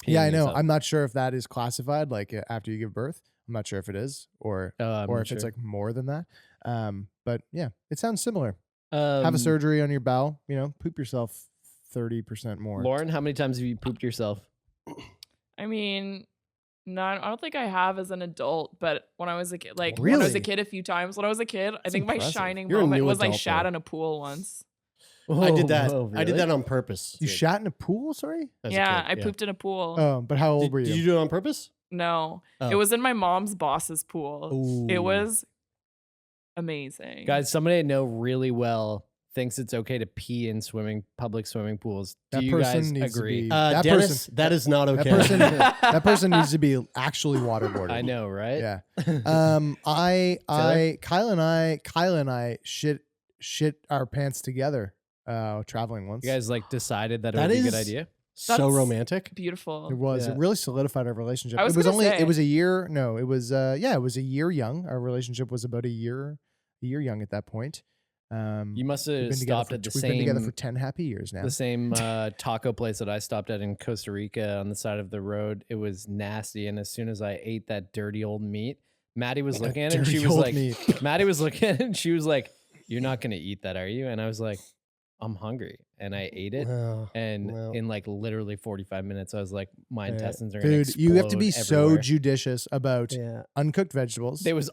Yeah, I peeing know. yourself. I'm not sure if that is classified like after you give birth. I'm not sure if it is or I'm or not if it's sure. like more than that. But yeah, it sounds similar. Have a Um, surgery on your bowel. Poop yourself 30% more. Lauren, how many times have you pooped yourself? I mean, I don't think I have as an adult, but when I was a kid, when I was a Really? kid a few times. When I was a kid, I think impressive. my shining You're a moment new was I adult, shat though. in a pool once. I did that. Oh, I did really? that on purpose. You shat in a pool? Sorry. as a Yeah, kid, I pooped in a pool. Oh, but how old Did, were you? did you do it on purpose? No, Oh. it was in my mom's boss's pool. It Ooh. was amazing. Guys, somebody I know really well thinks it's okay to pee in public swimming pools. Do That you person guys needs to agree? be- That That Dennis, person- that is not that okay. person- that person needs to be actually waterboarded. I know, right? Yeah. Kyle and I shit our pants together traveling once. You guys like decided that it That would be a good is- idea. so That's- romantic. Beautiful. It was. Yeah. It really solidified our relationship. I was It was gonna only. say. It was a year. No, it was. It was a year young. Our relationship was about a year young at that point. You must We've have been together stopped for, at the we've been together for same 10 happy years now. the same taco place that I stopped at in Costa Rica on the side of the road. It was nasty, and as soon as I ate that dirty old meat, Maddie was looking at it and she Dirty was old like, meat. Maddie was looking at it and she was like, "You're not gonna eat that, are you?" And I was like, "I'm hungry," and I ate it. Oh, And well. in like literally 45 minutes, I was like, my Yeah. intestines are gonna Dude, you have to be explode so everywhere. judicious about yeah. uncooked vegetables, It was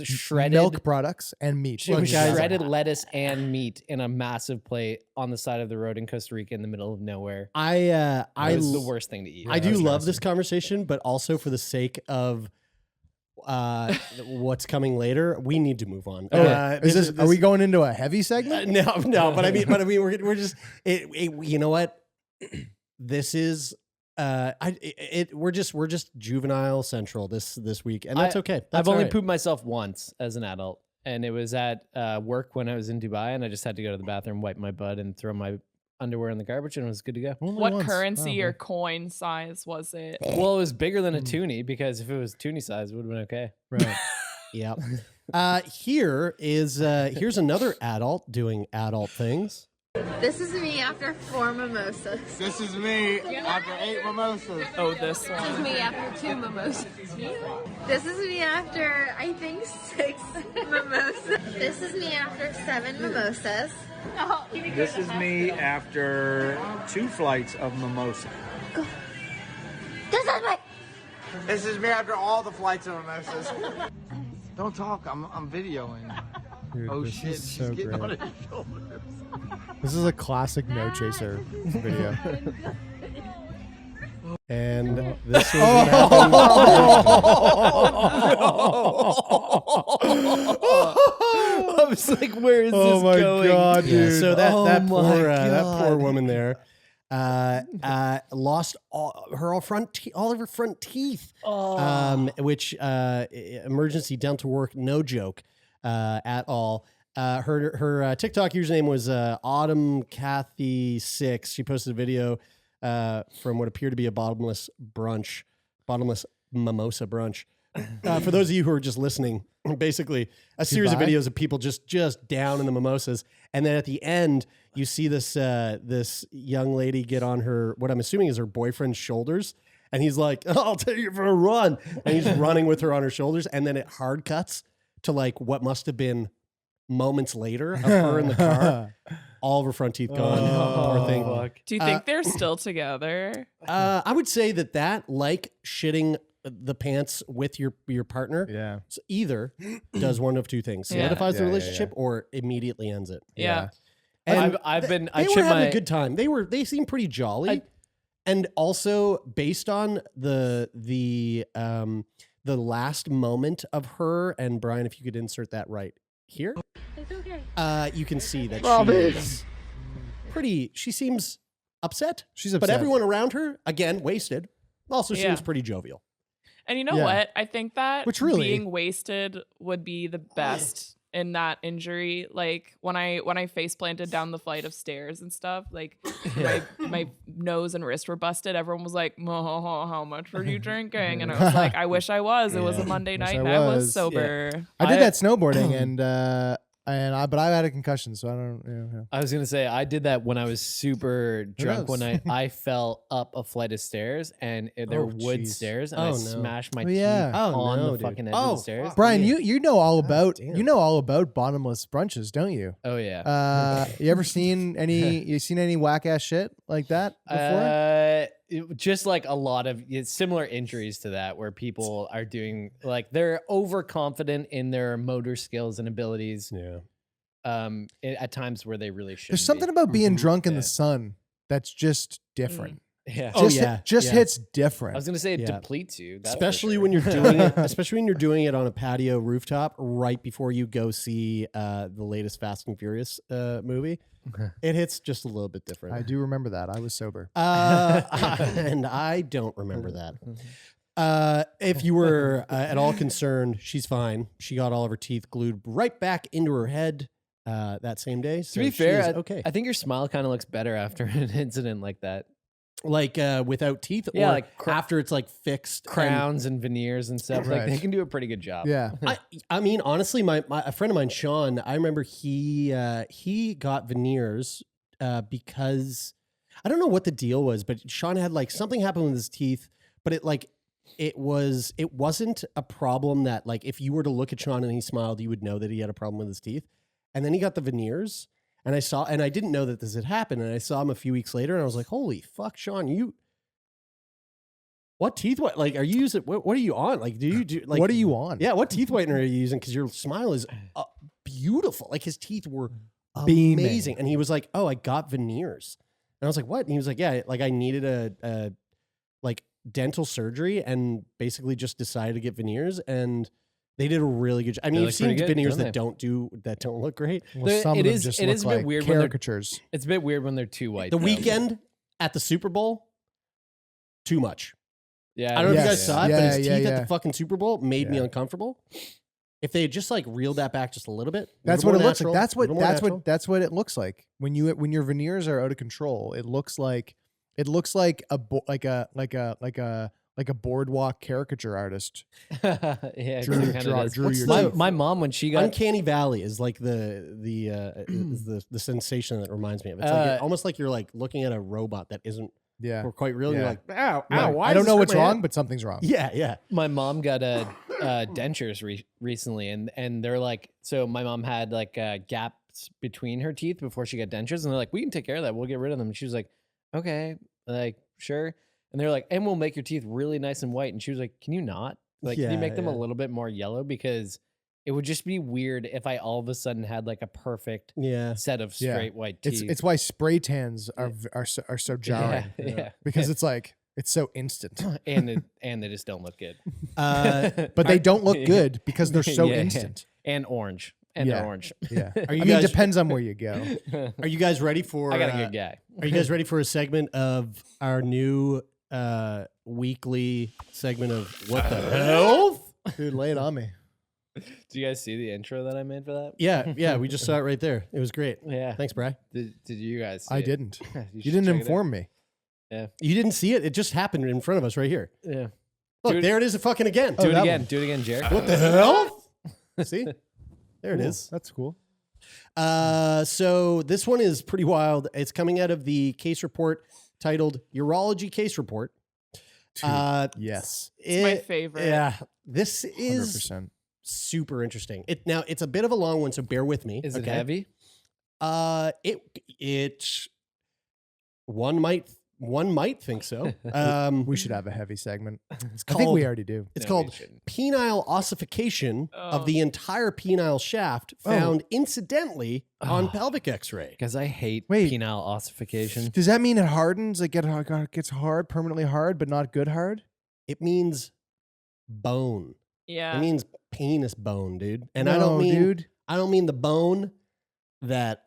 shredded milk products, and meat. It was guys- shredded lettuce and meat in a massive plate on the side of the road in Costa Rica in the middle of nowhere. I It was the worst thing to eat. I do that's love nasty. this conversation, but also for the sake of what's coming later, we need to move on. Are we going into a heavy segment? No, but I mean, we're just you know what? This is we're just juvenile central this week, and that's okay. That's I've only all right. pooped myself once as an adult, and it was at work when I was in Dubai, and I just had to go to the bathroom, wipe my butt, and throw my underwear in the garbage, and it was good to go. Only What once. currency Oh, or coin size was it? Well, it was bigger than a toonie because if it was toonie size, it would have been okay. right. Yeah. Here's another adult doing adult things. This is me after 4 mimosas. This is me after 8 mimosas. Oh, this This is one. me after 2 mimosas. This is me after, I think, 6 mimosas. This is me after 7 mimosas. This is me after 2 flights of mimosa. This is me. This is me after all the flights of mimosas. Don't talk, I'm videoing. Dude, Oh this shit, is she's so getting on great. his shoulders. This is a classic No Chaser video. And this was I was like, where is Oh this my going? God, Yeah, dude. so that Oh that my poor God. woman there lost all of her front teeth, which emergency dental work, no joke at all. Her TikTok username was Autumn Kathy 6. She posted a video from what appeared to be a bottomless mimosa brunch. For those of you who are just listening, basically a series of Goodbye. videos of people just down in the mimosas, and then at the end you see this this young lady get on her, what I'm assuming is her boyfriend's shoulders, and he's like, "Oh, I'll take you for a run," and he's running with her on her shoulders, and then it hard cuts to like what must have been moments later of her in the car, all of her front teeth gone. Poor thing. Do you think they're still together? I would say that like shitting the pants with your partner, Yeah. so either does one of two things: Yeah. solidifies the Yeah, yeah, relationship or immediately ends it. Yeah. And I've been. they I were chip having my. a good time. They seemed pretty jolly, and also based on the last moment of her and Brian, if you could insert that right here, It's okay. you can see that Bobby. she's pretty. She seems upset. She's upset. But everyone around her, again, wasted, also Yeah. seems pretty jovial. And you know Yeah. what? I think that Which really- being wasted would be the best in that injury. Like when I face planted down the flight of stairs and stuff, like my nose and wrist were busted. Everyone was like, how much were you drinking? And I was like, I wish I was. It was a Monday Wish night I and I was was. sober. I did that snowboarding but I had a concussion, so I don't. I was gonna say I did that when I was super drunk one knows? night. I fell up a flight of stairs and there were Oh, wood jeez. stairs and Oh, I no. smashed my Oh, yeah. teeth Oh, on no, the dude. fucking edge Oh, of the stairs. fuck. Brian, Yeah. you know all about damn. bottomless brunches, don't you? Oh yeah. You ever seen any whack ass shit like that before? Just like a lot of similar injuries to that, where people are doing like they're overconfident in their motor skills and abilities. Yeah. At times where they really should. There's something about being drunk in Yeah. the sun that's just different. Yeah. Oh, Just yeah, just yeah. hits I different. was gonna say it Yeah. depletes you, that's for Especially sure. when you're doing it, on a patio rooftop right before you go see the latest Fast and Furious movie. It hits just a little bit different. I do remember that. I was sober. And I don't remember that. If you were at all concerned, she's fine. She got all of her teeth glued right back into her head that same day. So To be she fair, is I, okay. I think your smile kind of looks better after an incident like that. Like without teeth, Yeah, or like after it's like fixed and- Crowns and veneers and stuff. Like Right. they can do a pretty good job. Yeah. I mean, honestly, a friend of mine, Sean, I remember he got veneers because I don't know what the deal was, but Sean had like something happen with his teeth, but it wasn't a problem that like if you were to look at Sean and he smiled, you would know that he had a problem with his teeth. And then he got the veneers, and I didn't know that this had happened, and I saw him a few weeks later, and I was like, holy fuck, Sean, what teeth? What like are you using? What are you on? Like, do you do like What are you on? Yeah, what teeth whitener are you using? Because your smile is beautiful. Like his teeth were Beaming. amazing, and he was like, "Oh, I got veneers," and I was like, "What?" And he was like, "Yeah, like I needed a like dental surgery, and basically just decided to get veneers, and they did a really good job. I mean, They you've look seen pretty good, veneers don't that don't look great. Well, some It of them is- just it look is a bit like weird when they're- caricatures. It's a bit weird when they're too white. The though. weekend at the Super Bowl, too much. Yeah. I don't know if you Yes. guys saw it, but Yeah, his yeah, teeth at yeah. the fucking Super Bowl made me Yeah. uncomfortable. If they had just like reeled that back just a little bit, That's a what it little looks natural, like. That's a little more natural. that's what it looks like when your veneers are out of control. It looks like a like a boardwalk caricature artist. Yeah, Drew your teeth. my mom, when she got Uncanny Valley is like the sensation that reminds me of. It's like almost like you're like looking at a robot that isn't quite real. Yeah. You're like, ow, Right. ow, why? I don't know what's wrong, head? but something's wrong. Yeah. my mom got dentures recently, and they're like, so my mom had like gaps between her teeth before she got dentures, and they're like, we can take care of that. We'll get rid of them. And she was like, okay, like sure. And they're like, and we'll make your teeth really nice and white. And she was like, can you not? Like, can you make them a little bit more yellow? Because it would just be weird if I all of a sudden had like a perfect set of straight white teeth. It's why spray tans are so jarring. Yeah. Because it's like it's so instant. and they just don't look good. But they don't look good because they're so instant. And orange. And they're orange. Yeah. Are you I mean, guys, it depends on where you go. Are you guys ready for? I got a good guy. Are you guys ready for a segment of our new weekly segment of What the Health? Dude, lay it on me. Do you guys see the intro that I made for that? Yeah, we just saw it right there. It was great. Yeah. Thanks, Bri. Did you guys see I it? didn't. You You didn't should check it inform me. Yeah. You didn't see it? It just happened in front of us right here. Yeah. Look, Dude. there it is fucking again. Do it that again. one. Do it again, Jared. What the hell? See? There it Cool. is. That's cool. So this one is pretty wild. It's coming out of the case report titled Urology Case Report. Dude, yes. It's my favorite. Yeah. This is 100%. super interesting. It's a bit of a long one, so bear with me. Is it heavy? One might think so. We should have a heavy segment. It's I think called- we already do. It's No, we called shouldn't. penile ossification of the entire penile shaft found incidentally on pelvic X-ray. Because I hate Wait. penile ossification. Does that mean it hardens? Like gets hard, permanently hard, but not good hard? It means bone. Yeah. It means penis bone, dude. And I No, don't mean dude. I don't mean the bone that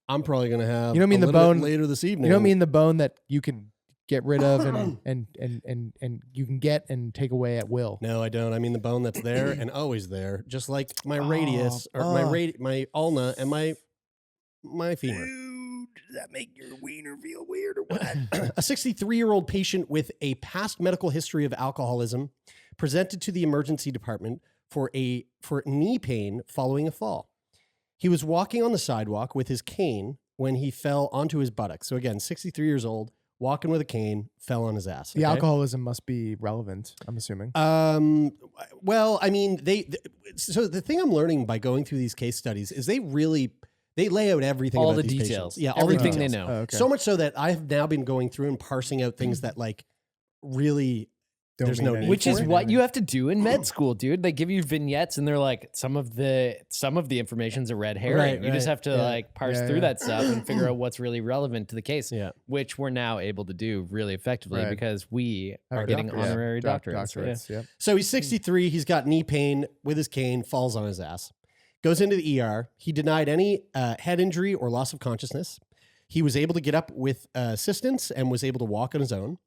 I'm probably gonna have. You don't mean a the little bit bone later this evening. You don't mean the bone that you can get rid of and you can get and take away at will. No, I don't. I mean the bone that's there and always there, just like my radius or my ulna and my femur. Dude, does that make your wiener feel weird or what? A 63-year-old patient with a past medical history of alcoholism presented to the emergency department for knee pain following a fall. He was walking on the sidewalk with his cane when he fell onto his buttocks. So again, 63 years old, walking with a cane, fell on his ass. The okay? alcoholism must be relevant, I'm assuming. Well, I mean, so the thing I'm learning by going through these case studies is they lay out everything All about the these details. patients. Yeah, all Everything the they details. know. Okay. So much so that I've now been going through and parsing out things that like really Don't there's mean no anything. need Which for is it. what you have to do in med school, dude. They give you vignettes and they're like, some of the information's a red herring. Right, you just right. have to Yeah. like parse Yeah, through yeah. that stuff and figure out what's really relevant to the case. Yeah. Which we're now able to do really effectively Right. because we are Our getting doctors. honorary doctorates. Doctorates, yep. So he's 63. He's got knee pain with his cane, falls on his ass, goes into the ER. He denied any head injury or loss of consciousness. He was able to get up with assistance and was able to walk on his own.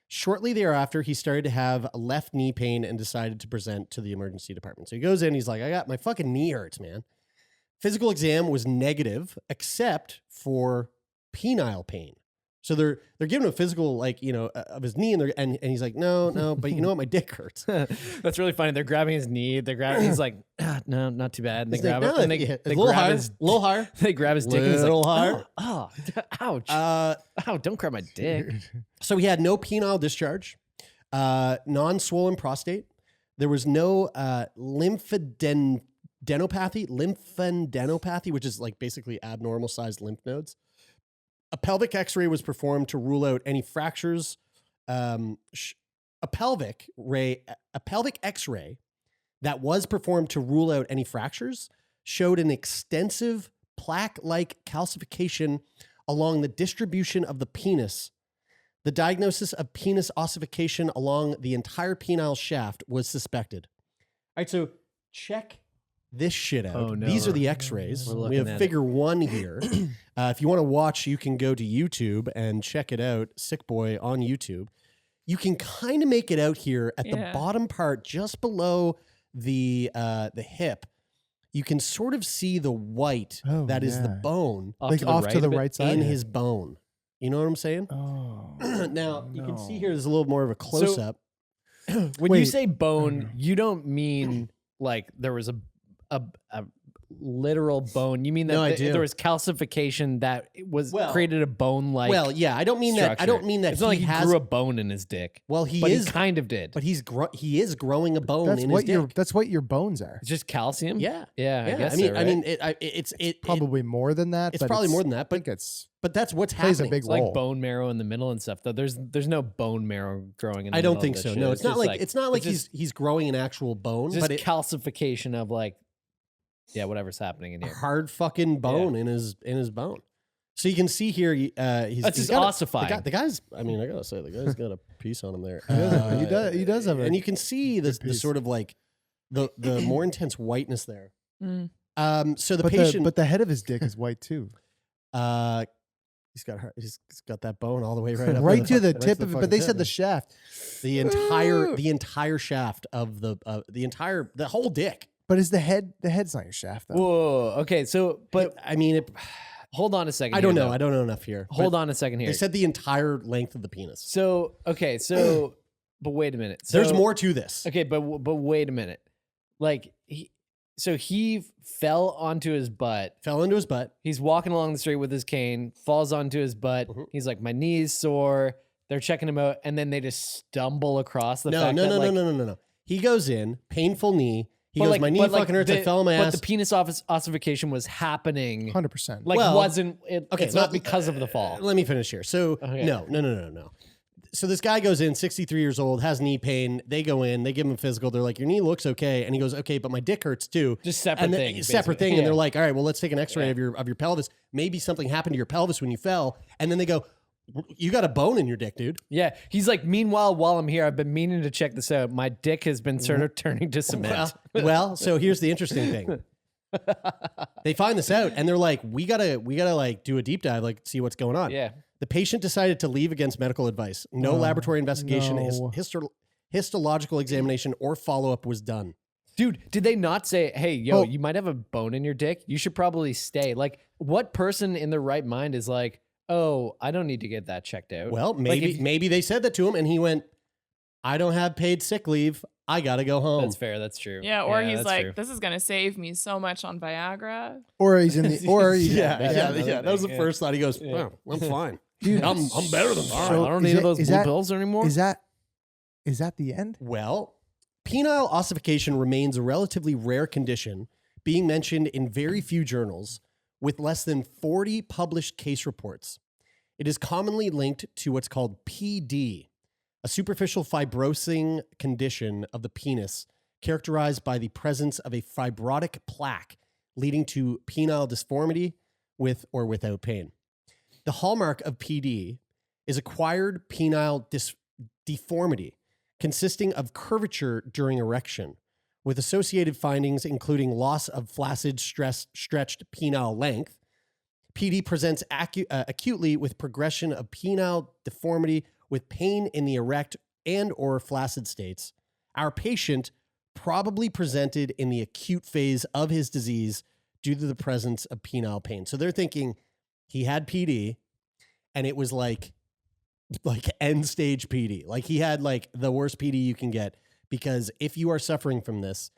Shortly thereafter, he started to have left knee pain and decided to present to the emergency department. So he goes in, he's like, I got my fucking knee hurts, man. Physical exam was negative, except for penile pain. So they're giving him a physical, like, of his knee, and he's like, no, but you know what? My dick hurts. That's really funny. They're grabbing his knee. He's like, no, not too bad. And they He's grab like, it. And "No, they a grab little higher, his, a little higher. They grab his dick and he's Little like, higher. ouch. Ow, don't grab my dick. So he had no penile discharge, non-swollen prostate. There was no lymphadenopathy, which is like basically abnormal sized lymph nodes. A pelvic X-ray was performed to rule out any fractures. A pelvic X-ray that was performed to rule out any fractures showed an extensive plaque-like calcification along the distribution of the penis. The diagnosis of penis ossification along the entire penile shaft was suspected. All right, so check this shit out. Oh, no. These are the X-rays. We're We looking have at figure 1 here. If you want to watch, you can go to YouTube and check it out, Sick Boy on YouTube. You can kind of make it out here at the bottom part, just below the hip. You can sort of see the white that is the bone Like off to the right side in his bone. You know what I'm saying? Oh, Now you can see here there's a little more of a close up. When you Wait. say bone, you don't mean like there was a literal bone. You mean that No, I do. there was calcification that created a bone like. Well, yeah, I don't mean that. I don't mean that It's not like he has grew a bone in his dick. Well, he but is he kind of did. but he is growing a bone that's in what his your dick. that's what your bones are. It's just calcium. Yeah, yeah. I guess. I mean, so, right? I mean, it's Probably more than that. It's but probably more than that, I but think it's but that's what's plays happening. a big it's role. like bone marrow in the middle and stuff. Though there's no bone marrow growing in. The I don't middle think of so. this No, shit. it's not just like it's not like it's he's growing an actual bone, just but it calcification of like, yeah, whatever's happening in a here. hard fucking bone in his bone. So you can see here, he's That's he's just got ossifying. the guy's. I mean, I gotta say, the guy's got a piece on him there. He does have a and you can see the piece. sort of like the more intense whiteness there. Mm. So the but patient, but the head of his dick is white too. he's got that bone all the way right up right to the right tip of it. fucking But they tip. said the shaft. the entire shaft of the whole dick. But is the head's not your shaft though? Whoa. Okay. So, but I mean, hold on a second. I don't here, know. though. I don't know enough here. Hold but on a second here. They said the entire length of the penis. So okay. So, but wait a minute. So, There's more to this. Okay, but wait a minute. Like he fell onto his butt. Fell into his butt. He's walking along the street with his cane, falls onto his butt. Mhm. He's like, my knee's sore. They're checking him out, and then they just stumble across the No. He goes in, painful knee. He goes, my knee fucking hurts. I fell on my ass. But the penis ossification was happening. 100%. Like Well, wasn't it? okay, It's not because of the fall. Let me finish here. So Okay. no. So this guy goes in, 63 years old, has knee pain. They go in, they give him a physical. They're like, your knee looks okay, and he goes, okay, but my dick hurts too. Just separate And thing. separate basically. thing. And Yeah. they're like, all right, well, let's take an X-ray of your pelvis. Maybe something happened to your pelvis when you fell. And then they go, you got a bone in your dick, dude. Yeah, he's like, meanwhile, while I'm here, I've been meaning to check this out. My dick has been sort of turning to cement. Well, so here's the interesting thing. They find this out, and they're like, we gotta like do a deep dive, like see what's going on. Yeah. The patient decided to leave against medical advice. No laboratory investigation, no. histological examination, or follow-up was done. Dude, did they not say, hey, yo, Oh. you might have a bone in your dick? You should probably stay. Like, what person in their right mind is like, oh, I don't need to get that checked out? Well, Like, maybe they said that to him, and he went, I don't have paid sick leave. I gotta go home. That's fair. That's true. Yeah, or he's that's like, true. this is gonna save me so much on Viagra. Or he's in the or he's, Yeah, that's yeah, another that was the thing, first thought. He goes, Yeah. "Oh, I'm fine. Dude, I'm better than fine." so I don't is need it- those is blue that- pills anymore. Is that the end? Well, penile ossification remains a relatively rare condition, being mentioned in very few journals, with less than 40 published case reports. It is commonly linked to what's called PD, a superficial fibrosing condition of the penis characterized by the presence of a fibrotic plaque leading to penile deformity with or without pain. The hallmark of PD is acquired penile deformity, consisting of curvature during erection, with associated findings including loss of flaccid stretched penile length. PD presents acutely with progression of penile deformity with pain in the erect and or flaccid states. Our patient probably presented in the acute phase of his disease due to the presence of penile pain. So they're thinking he had PD and it was like end stage PD. Like he had like the worst PD you can get, because if you are suffering from this,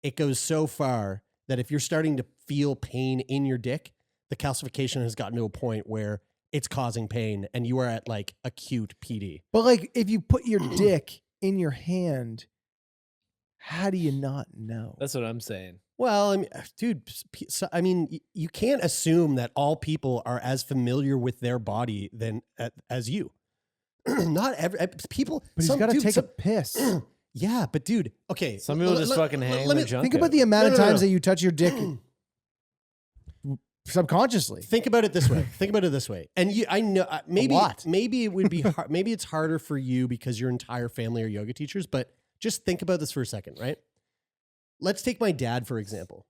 it goes so far that if you're starting to feel pain in your dick, the calcification has gotten to a point where it's causing pain and you are at like acute PD. But like, if you put your dick in your hand, how do you not know? That's what I'm saying. Well, I mean, dude, you can't assume that all people are as familiar with their body as you. Not every people. But he's got to take a piss. Yeah, but dude, okay. Some people just fucking hang their junk Think out. about the amount of No. times that you touch your dick subconsciously. Think about it this way. And I know maybe lot. maybe it would be hard, maybe it's harder for you because your entire family are yoga teachers. But just think about this for a second, right? Let's take my dad for example.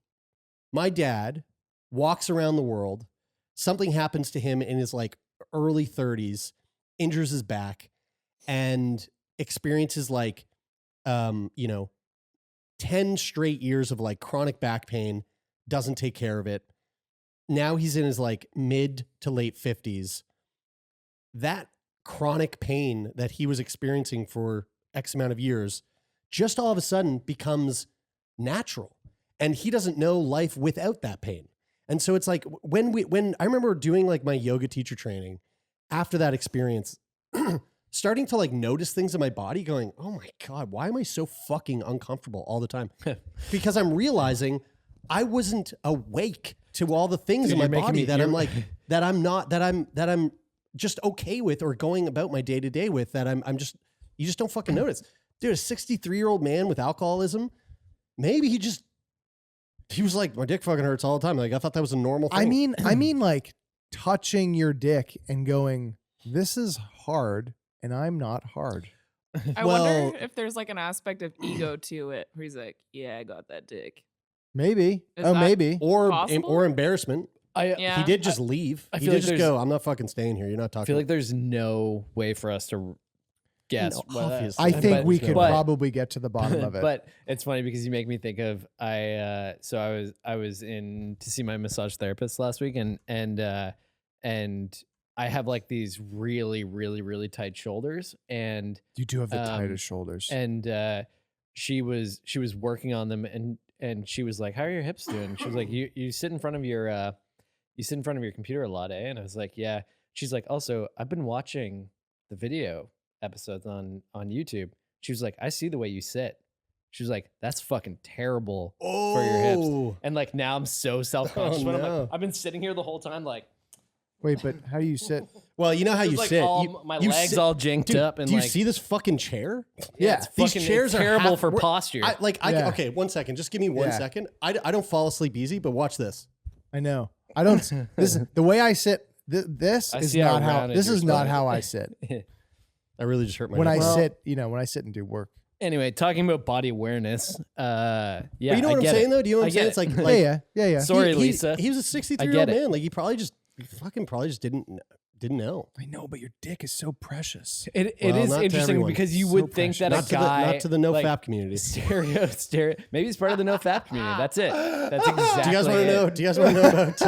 My dad walks around the world. Something happens to him in his like early 30s, injures his back, and experiences like 10 straight years of like chronic back pain, doesn't take care of it. Now he's in his like mid to late 50s. that chronic pain that he was experiencing for X amount of years just all of a sudden becomes natural. And he doesn't know life without that pain. And so it's like when I remember doing like my yoga teacher training after that experience, starting to like notice things in my body going, oh my God, why am I so fucking uncomfortable all the time? Because I'm realizing I wasn't awake to all the things in my body that I'm like, that I'm just okay with or going about my day to day with that you just don't fucking notice. Dude, a 63-year-old man with alcoholism, maybe he was like, my dick fucking hurts all the time. Like, I thought that was a normal thing. I mean like touching your dick and going, this is hard and I'm not hard. I wonder if there's like an aspect of ego to it where he's like, yeah, I got that dick. Maybe. Is maybe. Or embarrassment. Yeah. He did just leave. He did just go, I'm not fucking staying here. You're not talking. I feel like there's no way for us to guess. No, obviously. I think we could but- probably get to the bottom of it. But it's funny because you make me think of I was in to see my massage therapist last week and I have like these really, really, really tight shoulders and you do have the tightest shoulders. And she was working on them and she was like, how are your hips doing? She was like, you sit in front of your computer a lot, eh? And I was like, yeah. She's like, also, I've been watching the video episodes on YouTube. She was like, I see the way you sit. She was like, that's fucking terrible for your hips. And like now I'm so self-conscious. Oh, I'm no. like, I've been sitting here the whole time like, wait, but how do you sit? Well, you know how you like sit. my you legs sit- all jinked Dude, up. And do you like, see this fucking chair? yeah, it's These fucking chairs are terrible for we're- posture. Yeah. Okay, 1 second. Just give me 1 Yeah. second. I don't fall asleep easy, but watch this. I know. I don't. This the way I sit. This I is see how not how. rounded This your is not spine how I is. sit. I really just hurt my When neck. I sit, when I sit and do work. Anyway, talking about body awareness. Yeah, But you know I what I'm get saying it. though? Do you know what I I'm saying? get It's like, it. Yeah. Sorry, he- Lisa. He was a I 63-year-old get it. man. Like he probably just didn't know. I know, but your dick is so precious. It Well, is not to interesting everyone. because you So would think that Not a guy not to the no like, fap community. stereo. Maybe he's part of the no fap community. That's it. That's exactly. Do you guys want to it. know? Do you guys want to know about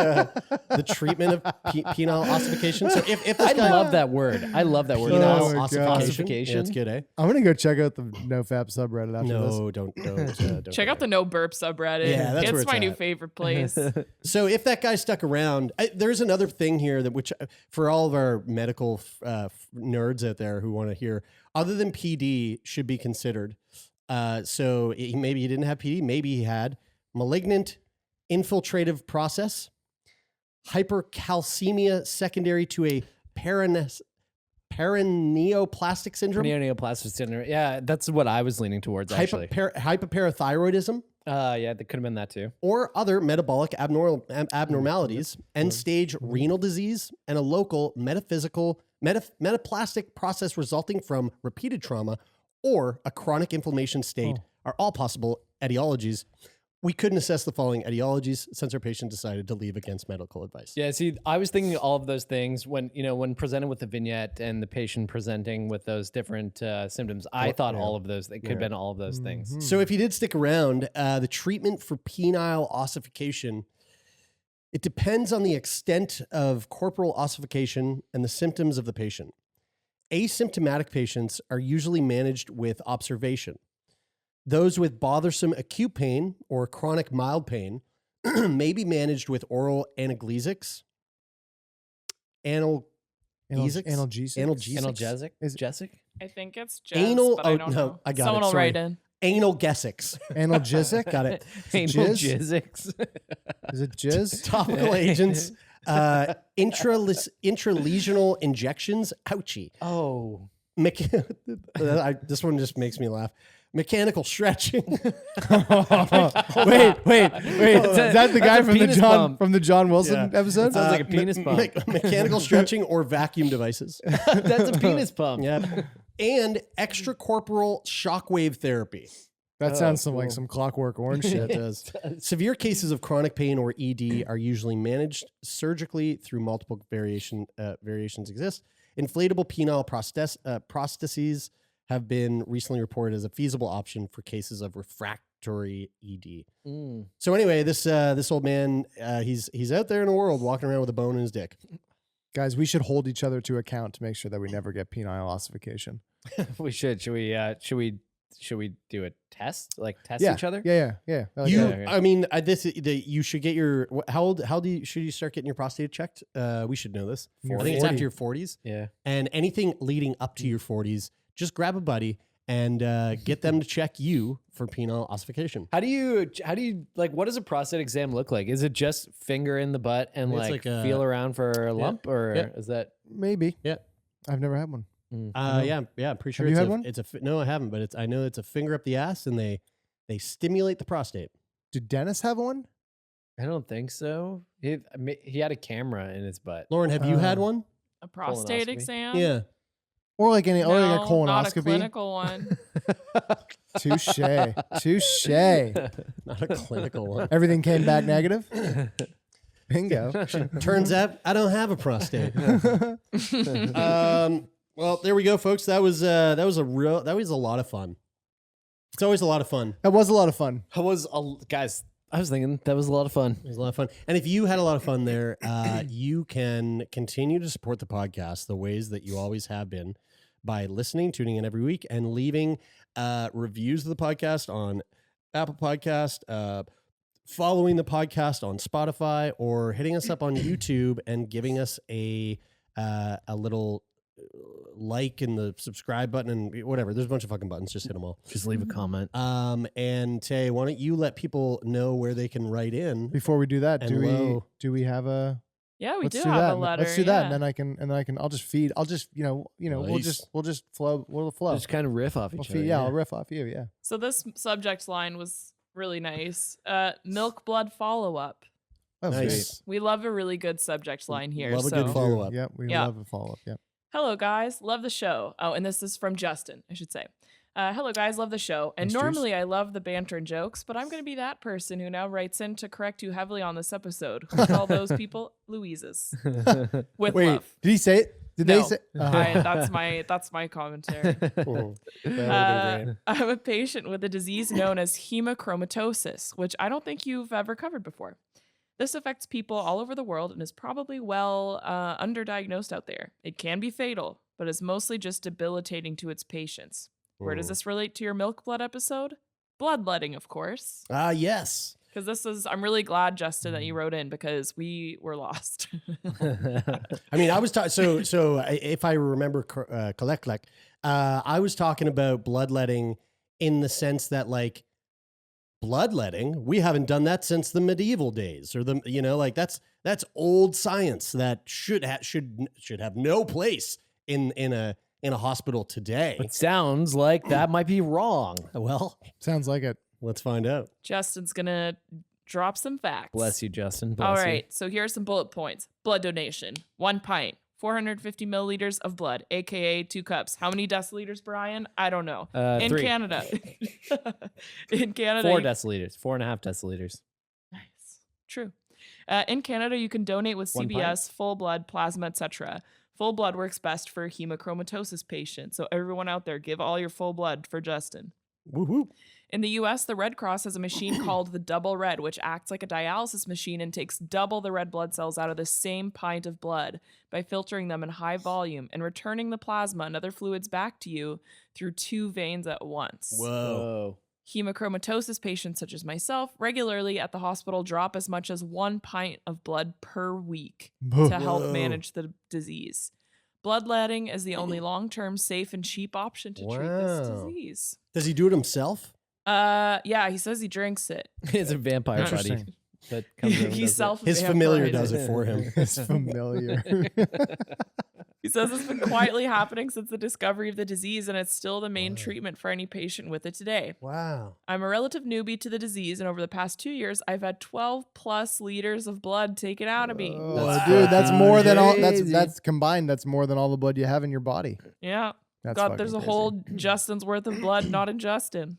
the treatment of penile ossification? So if this I guy love that word. I love that word. penile Oh my God. ossification, yeah, it's good, eh? I'm gonna go check out the NoFap subreddit after this. No, don't Check out the NoBurp subreddred. Yeah, that's where it's it's my new at. favorite place. So if that guy stuck around, there's another thing here that which for all of our medical nerds out there who want to hear, other than PD, should be considered. So maybe he didn't have PD, maybe he had malignant infiltrative process, hypercalcemia secondary to a perineoplastic syndrome, Neoplastic syndrome. Yeah, that's what I was leaning towards actually. hypoparathyroidism, Yeah, that could have been that too. or other metabolic abnormalities, end-stage renal disease, and a local metaplastic process resulting from repeated trauma or a chronic inflammation state are all possible etiologies. We couldn't assess the following etiologies since our patient decided to leave against medical advice. Yeah, see, I was thinking all of those things when presented with the vignette and the patient presenting with those different symptoms. I thought all of those, they could have been all of those things. So if you did stick around, the treatment for penile ossification, it depends on the extent of corporal ossification and the symptoms of the patient. Asymptomatic patients are usually managed with observation. Those with bothersome acute pain or chronic mild pain may be managed with oral analgesics. Analgesic. Analgesic? Is it- Jessic? I think it's Jess, Anal. but I Oh don't no, know. I got Someone it. will Sorry. write in. Analgesics. Analgesic. Got it. Analgesics. Is it jizz? Topical agents. Intralesional injections. Ouchie. Oh. This one just makes me laugh. Mechanical stretching. Wait. Is that the guy a penis pump. from the John Wilson Yeah. episode? Sounds like a penis pump. Mechanical stretching or vacuum devices. That's a penis pump. Yep. And extracorporeal shockwave therapy. That sounds like some Clockwork Orange shit. It does. Severe cases of chronic pain or ED are usually managed surgically through multiple variations exist. Inflatable penile prostheses have been recently reported as a feasible option for cases of refractory ED. So anyway, this old man, he's out there in the world walking around with a bone in his dick. Guys, we should hold each other to account to make sure that we never get penile ossification. We should. Should we do a test? Like test Yeah. each other? Yeah. I like You, that. yeah. I mean, you should get your. How old? Should you start getting your prostate checked? We should know this. I think it's 40. after your 40s. Yeah. And anything leading up to your 40s, just grab a buddy and get them to check you for penile ossification. How do you like? What does a prostate exam look like? Is it just finger in the butt and It's like like a- feel around for a lump, or is that? Maybe. Yeah. I've never had one. Yeah, I'm pretty sure. Have you it's had one? No, I haven't, but I know it's a finger up the ass, and they stimulate the prostate. Did Dennis have one? I don't think so. He had a camera in his butt. Lauren, have you had one? A prostate Colonoscopy? exam? Yeah. Or like any, or like a No, colonoscopy? not a clinical one. Touche. Not a clinical one. Everything came back negative. Bingo. Turns out I don't have a prostate. Well, there we go, folks. That was a lot of fun. It's always a lot of fun. That was a lot of fun. Guys, I was thinking that was a lot of fun. It was a lot of fun. And if you had a lot of fun there, you can continue to support the podcast the ways that you always have been by listening, tuning in every week, and leaving reviews of the podcast on Apple Podcast, following the podcast on Spotify, or hitting us up on YouTube and giving us a little like and the subscribe button and whatever. There's a bunch of fucking buttons. Just hit them all. Just leave a comment. And Tay, why don't you let people know where they can write in? Before we do that, And do we have a? Yeah, we Let's do do have that. a letter. Let's do that, yeah. and then I can. I'll just feed. I'll just Nice. we'll just flow. We'll flow. Just kind of riff off We'll each feed, other. yeah, I'll riff off you. Yeah. So this subject line was really nice. Milk blood follow up. Oh, Nice. We love a really good subject line here. Love a so. good great. follow-up. Yeah, we Yeah. love a follow up. Yeah. Hello, guys. Love the show. Oh, and this is from Justin, I should say. Hello, guys. Love the show. And Thanks, Juice. normally I love the banter and jokes, but I'm going to be that person who now writes in to correct you heavily on this episode. We call those people Louises. With Wait, love. did he say it? Did No. they say? That's my commentary. Great. I'm a patient with a disease known as hemochromatosis, which I don't think you've ever covered before. This affects people all over the world and is probably well underdiagnosed out there. It can be fatal, but is mostly just debilitating to its patients. Where does this relate to your milk blood episode? Bloodletting, of course. Yes. Because I'm really glad, Justin, that you wrote in because we were lost. I mean, I was talking. So if I remember correctly, I was talking about bloodletting in the sense that like bloodletting, we haven't done that since the medieval days, or that's old science that should have no place in a hospital today. It sounds like that might be wrong. Well, Sounds like it. let's find out. Justin's going to drop some facts. Bless you, Justin. All Bless you. right, so here are some bullet points. Blood donation, 1 pint, 450 milliliters of blood, aka 2 cups. How many deciliters, Brian? I don't know. In 3. Canada. In Canada. 4 deciliters. 4.5 deciliters. Nice. True. In Canada, you can donate with 1 pint? CBS, full blood, plasma, etc. Full blood works best for hemochromatosis patients. So everyone out there, give all your full blood for Justin. Woo-hoo. In the US, the Red Cross has a machine called the Double Red, which acts like a dialysis machine and takes double the red blood cells out of the same pint of blood by filtering them in high volume and returning the plasma and other fluids back to you through 2 veins at once. Whoa. Hemochromatosis patients such as myself regularly at the hospital drop as much as 1 pint of blood per week to help Whoa. manage the disease. Bloodletting is the only long-term, safe, and cheap option to treat this Wow. disease. Does he do it himself? Yeah, he says he drinks it. It's a vampire buddy. Interesting. That comes in and He's does it. self. His familiar does it for him. It's familiar. He says it's been quietly happening since the discovery of the disease, and it's still the main treatment for any patient with it today. Wow. I'm a relative newbie to the disease, and over the past 2 years, I've had 12 plus liters of blood taken out of me. Oh, dude, that's more than all. Crazy. That's combined. That's more than all the blood you have in your body. Yeah. That's God, there's a fucking whole Justin's worth of blood not in Justin.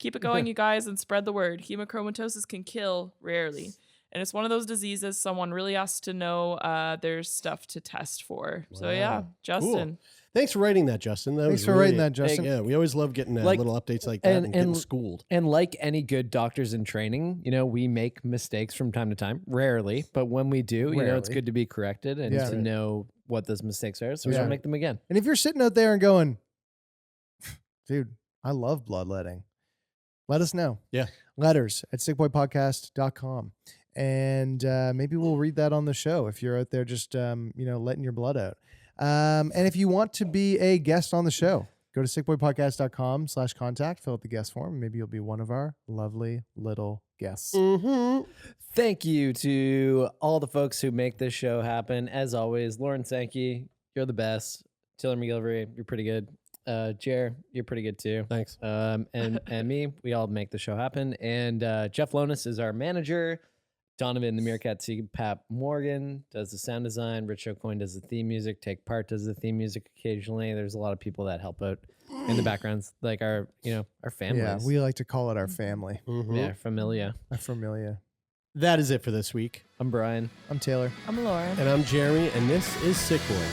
Keep it going, you guys, and spread the word. Hemochromatosis can kill rarely. And it's one of those diseases someone really has to know there's stuff to test for. So, yeah, Wow. Justin. Cool. Thanks for writing that, Justin. Thanks for writing that, Justin. Yeah, we always love getting Like- little updates like that and getting schooled. And like any good doctors in training, we make mistakes from time to time. Rarely, but when we do, it's Rarely. good to be corrected and Yeah. to know what those mistakes are, so we don't make them again. And if you're sitting out there and going, dude, I love bloodletting, let us know. Yeah. Letters at sickboypodcast.com. And maybe we'll read that on the show if you're out there just, letting your blood out. And if you want to be a guest on the show, go to sickboypodcast.com/contact, fill out the guest form, and maybe you'll be one of our lovely little guests. Mm-hmm. Thank you to all the folks who make this show happen. As always, Lauren Sankey, you're the best. Taylor McGillivray, you're pretty good. Jer, you're pretty good too. Thanks. And me, we all make the show happen. And Jeff Lonis is our manager. Donovan, the Meerkat CPAP Morgan, does the sound design. Rich O'Coin does the theme music. Take Part does the theme music occasionally. There's a lot of people that help out in the backgrounds, like our families. Yeah, we like to call it our family. Mm-hmm. Yeah, familia. Our familia. That is it for this week. I'm Brian. I'm Taylor. I'm Lauren. And I'm Jeremy, and this is Sick Boy.